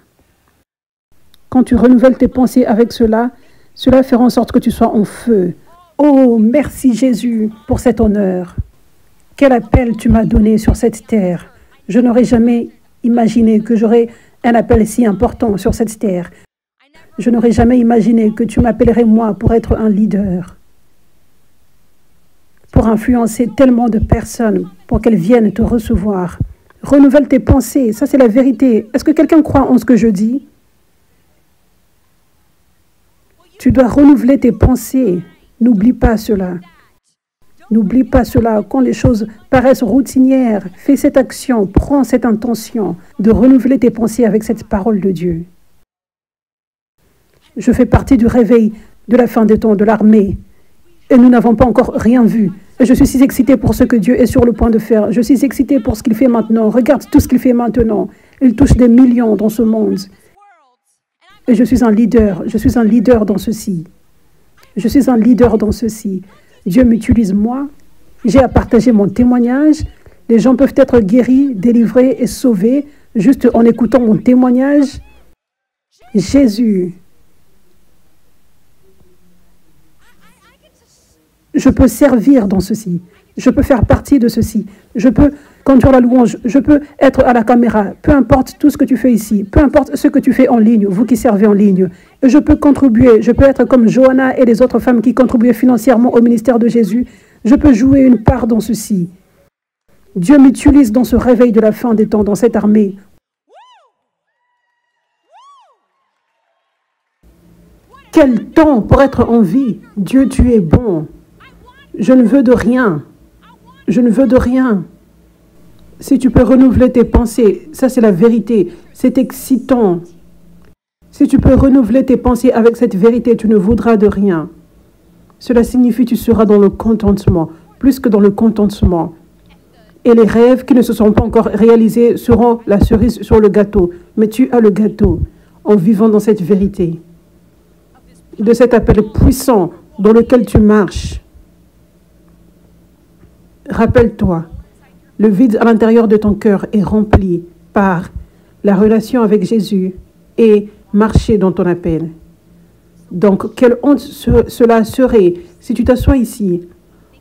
Quand tu renouvelles tes pensées avec cela, cela fera en sorte que tu sois en feu. Oh, merci Jésus pour cet honneur. Quel appel tu m'as donné sur cette terre. Je n'aurais jamais imaginé que j'aurais un appel si important sur cette terre. Je n'aurais jamais imaginé que tu m'appellerais moi pour être un leader, pour influencer tellement de personnes, pour qu'elles viennent te recevoir. Renouvelle tes pensées, ça c'est la vérité. Est-ce que quelqu'un croit en ce que je dis? Tu dois renouveler tes pensées. N'oublie pas cela. N'oublie pas cela. Quand les choses paraissent routinières, fais cette action, prends cette intention de renouveler tes pensées avec cette parole de Dieu. Je fais partie du réveil de la fin des temps de l'armée. et nous n'avons pas encore rien vu. Et je suis si excitée pour ce que Dieu est sur le point de faire. Je suis excitée pour ce qu'il fait maintenant. Regarde tout ce qu'il fait maintenant. Il touche des millions dans ce monde. Et je suis un leader. Je suis un leader dans ceci. Je suis un leader dans ceci. Dieu m'utilise moi. J'ai à partager mon témoignage. Les gens peuvent être guéris, délivrés et sauvés juste en écoutant mon témoignage. Jésus. Je peux servir dans ceci. Je peux faire partie de ceci. Je peux conduire la louange. Je peux être à la caméra. Peu importe tout ce que tu fais ici. Peu importe ce que tu fais en ligne, vous qui servez en ligne. Et je peux contribuer. Je peux être comme Johanna et les autres femmes qui contribuaient financièrement au ministère de Jésus. Je peux jouer une part dans ceci. Dieu m'utilise dans ce réveil de la fin des temps, dans cette armée. Quel temps pour être en vie. Dieu, tu es bon. Je ne veux de rien. Je ne veux de rien. Si tu peux renouveler tes pensées, ça c'est la vérité. C'est excitant. Si tu peux renouveler tes pensées avec cette vérité, tu ne voudras de rien. Cela signifie que tu seras dans le contentement, plus que dans le contentement. Et les rêves qui ne se sont pas encore réalisés seront la cerise sur le gâteau. Mais tu as le gâteau en vivant dans cette vérité. De cet appel puissant dans lequel tu marches. Rappelle-toi, le vide à l'intérieur de ton cœur est rempli par la relation avec Jésus et marcher dans ton appel. Donc, quelle honte cela serait si tu t'assois ici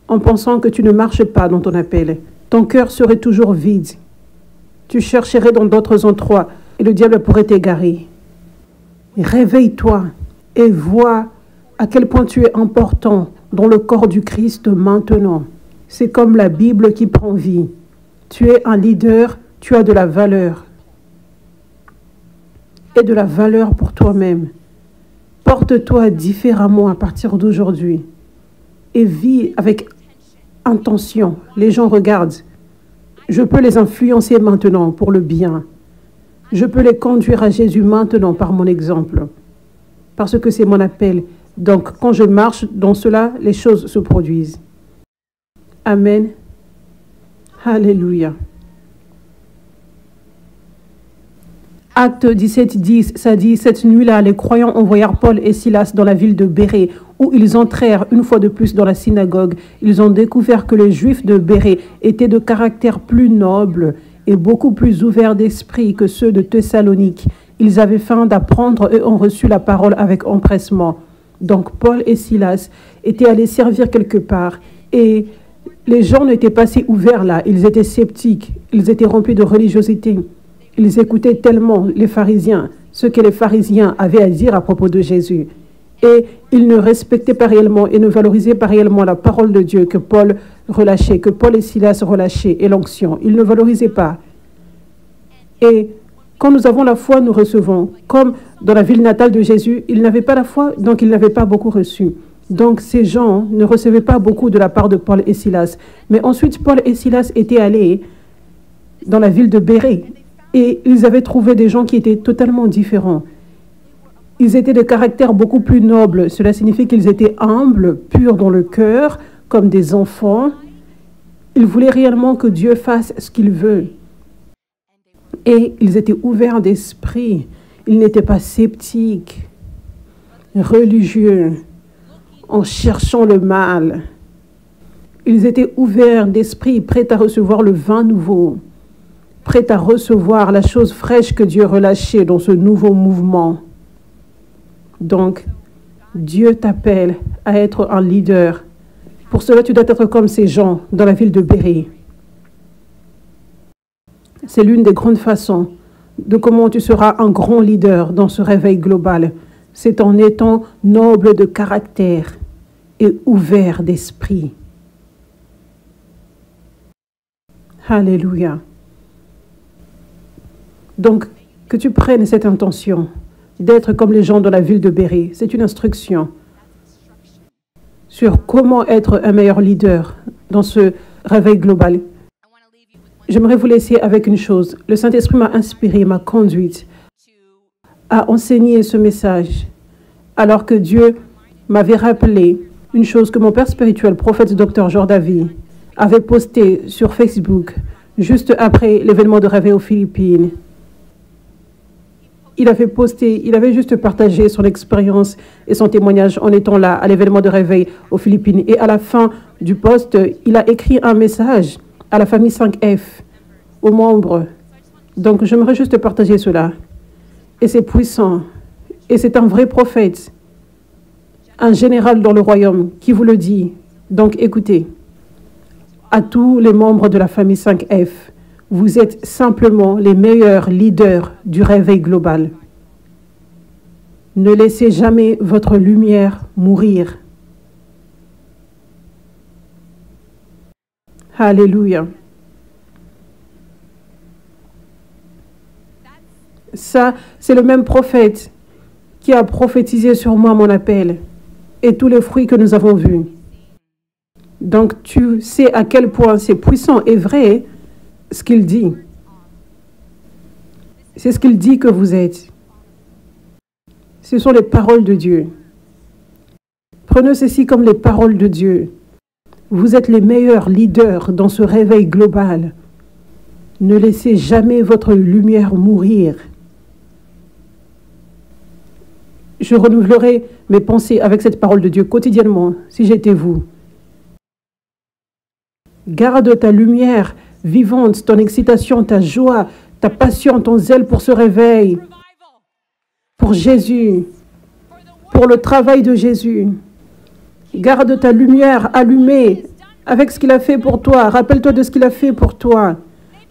en pensant que tu ne marches pas dans ton appel. Ton cœur serait toujours vide. Tu chercherais dans d'autres endroits et le diable pourrait t'égarer. Réveille-toi et vois à quel point tu es important dans le corps du Christ maintenant. C'est comme la Bible qui prend vie. Tu es un leader, tu as de la valeur. Et de la valeur pour toi-même. Porte-toi différemment à partir d'aujourd'hui. Et vis avec intention. Les gens regardent. Je peux les influencer maintenant pour le bien. Je peux les conduire à Jésus maintenant par mon exemple. Parce que c'est mon appel. Donc, quand je marche dans cela, les choses se produisent. Amen. Alléluia. Acte 17, 10, ça dit, cette nuit-là, les croyants envoyèrent Paul et Silas dans la ville de Bérée, où ils entrèrent une fois de plus dans la synagogue. Ils ont découvert que les Juifs de Bérée étaient de caractère plus noble et beaucoup plus ouverts d'esprit que ceux de Thessalonique. Ils avaient faim d'apprendre et ont reçu la parole avec empressement. Donc Paul et Silas étaient allés servir quelque part et les gens n'étaient pas si ouverts là, ils étaient sceptiques, ils étaient remplis de religiosité. Ils écoutaient tellement les pharisiens, ce que les pharisiens avaient à dire à propos de Jésus. Et ils ne respectaient pas réellement et ne valorisaient pas réellement la parole de Dieu que Paul relâchait, que Paul et Silas relâchaient et l'onction. Ils ne valorisaient pas. Et quand nous avons la foi, nous recevons. Comme dans la ville natale de Jésus, ils n'avaient pas la foi, donc ils n'avaient pas beaucoup reçu. Donc ces gens ne recevaient pas beaucoup de la part de Paul et Silas. Mais ensuite, Paul et Silas étaient allés dans la ville de Bérée. Et ils avaient trouvé des gens qui étaient totalement différents. Ils étaient de caractère beaucoup plus noble. Cela signifie qu'ils étaient humbles, purs dans le cœur, comme des enfants. Ils voulaient réellement que Dieu fasse ce qu'il veut. Et ils étaient ouverts d'esprit. Ils n'étaient pas sceptiques, religieux, en cherchant le mal. Ils étaient ouverts d'esprit, prêts à recevoir le vin nouveau, prêts à recevoir la chose fraîche que Dieu relâchait dans ce nouveau mouvement. Donc, Dieu t'appelle à être un leader. Pour cela, tu dois être comme ces gens dans la ville de Bérée. C'est l'une des grandes façons de comment tu seras un grand leader dans ce réveil global. C'est en étant noble de caractère et ouvert d'esprit. Alléluia. Donc, que tu prennes cette intention d'être comme les gens de la ville de Bérée. C'est une instruction sur comment être un meilleur leader dans ce réveil global. J'aimerais vous laisser avec une chose. Le Saint-Esprit m'a inspiré, m'a conduite à enseigner ce message, alors que Dieu m'avait rappelé une chose que mon père spirituel, prophète Dr. Jordavi, avait posté sur Facebook juste après l'événement de réveil aux Philippines. Il avait juste partagé son expérience et son témoignage en étant là à l'événement de réveil aux Philippines. Et à la fin du post, il a écrit un message à la famille 5F, aux membres. Donc, j'aimerais juste partager cela. Et c'est puissant. Et c'est un vrai prophète, un général dans le royaume qui vous le dit. Donc, écoutez, à tous les membres de la famille 5F, vous êtes simplement les meilleurs leaders du réveil global. Ne laissez jamais votre lumière mourir. Alléluia. Ça, c'est le même prophète qui a prophétisé sur moi mon appel et tous les fruits que nous avons vus. Donc, tu sais à quel point c'est puissant et vrai ce qu'il dit. C'est ce qu'il dit que vous êtes. Ce sont les paroles de Dieu. Prenez ceci comme les paroles de Dieu. Vous êtes les meilleurs leaders dans ce réveil global. Ne laissez jamais votre lumière mourir. Je renouvellerai mes pensées avec cette parole de Dieu quotidiennement, si j'étais vous. Garde ta lumière vivante, ton excitation, ta joie, ta passion, ton zèle pour ce réveil, pour Jésus, pour le travail de Jésus. Garde ta lumière allumée avec ce qu'il a fait pour toi. Rappelle-toi de ce qu'il a fait pour toi.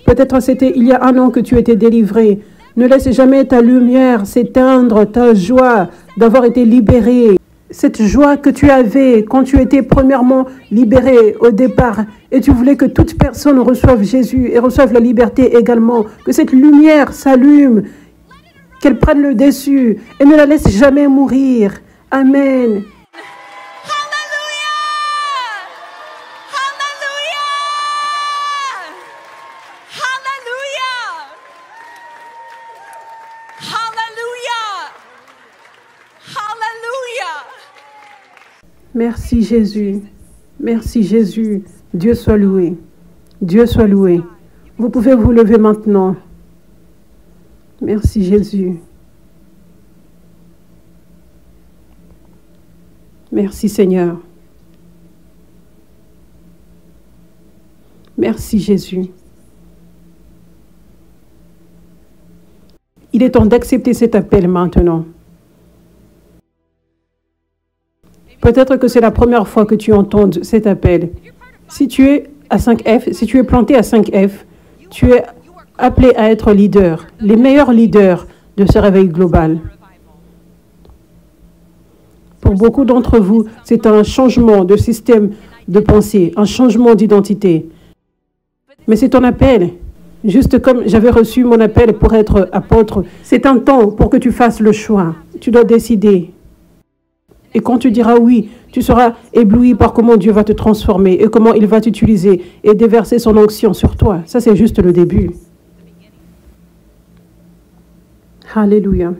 Peut-être c'était il y a 1 an que tu étais délivré. Ne laisse jamais ta lumière s'éteindre, ta joie d'avoir été libéré. Cette joie que tu avais quand tu étais premièrement libéré au départ et tu voulais que toute personne reçoive Jésus et reçoive la liberté également. Que cette lumière s'allume, qu'elle prenne le dessus et ne la laisse jamais mourir. Amen. Merci Jésus. Merci Jésus. Dieu soit loué. Dieu soit loué. Vous pouvez vous lever maintenant. Merci Jésus. Merci Seigneur. Merci Jésus. Il est temps d'accepter cet appel maintenant. Peut-être que c'est la première fois que tu entends cet appel. Si tu es à 5F, si tu es planté à 5F, tu es appelé à être leader, les meilleurs leaders de ce réveil global. Pour beaucoup d'entre vous, c'est un changement de système de pensée, un changement d'identité. Mais c'est ton appel. Juste comme j'avais reçu mon appel pour être apôtre, c'est un temps pour que tu fasses le choix. Tu dois décider. Et quand tu diras oui, tu seras ébloui par comment Dieu va te transformer et comment il va t'utiliser et déverser son onction sur toi. Ça, c'est juste le début. Alléluia.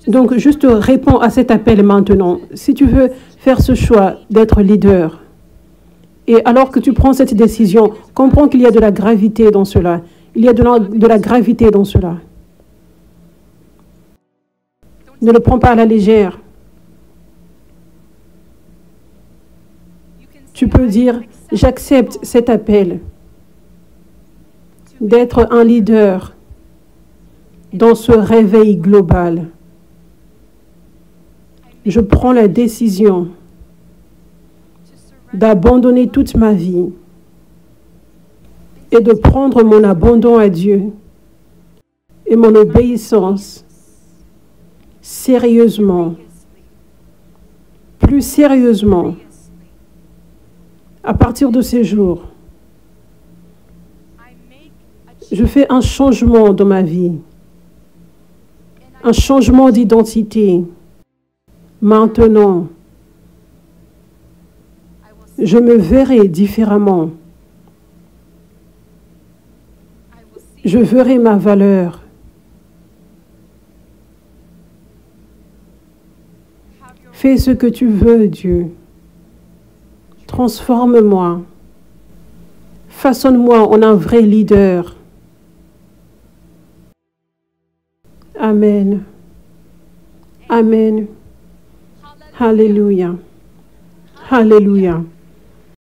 Donc, juste réponds à cet appel maintenant. Si tu veux faire ce choix d'être leader, et alors que tu prends cette décision, comprends qu'il y a de la gravité dans cela. Il y a de la gravité dans cela. Ne le prends pas à la légère. Tu peux dire, j'accepte cet appel d'être un leader dans ce réveil global. Je prends la décision d'abandonner toute ma vie et de prendre mon abandon à Dieu et mon obéissance sérieusement, plus sérieusement, à partir de ces jours. Je fais un changement dans ma vie, un changement d'identité. Maintenant, je me verrai différemment. Je verrai ma valeur. Fais ce que tu veux, Dieu. Transforme-moi. Façonne-moi en un vrai leader. Amen. Amen. Alléluia. Alléluia.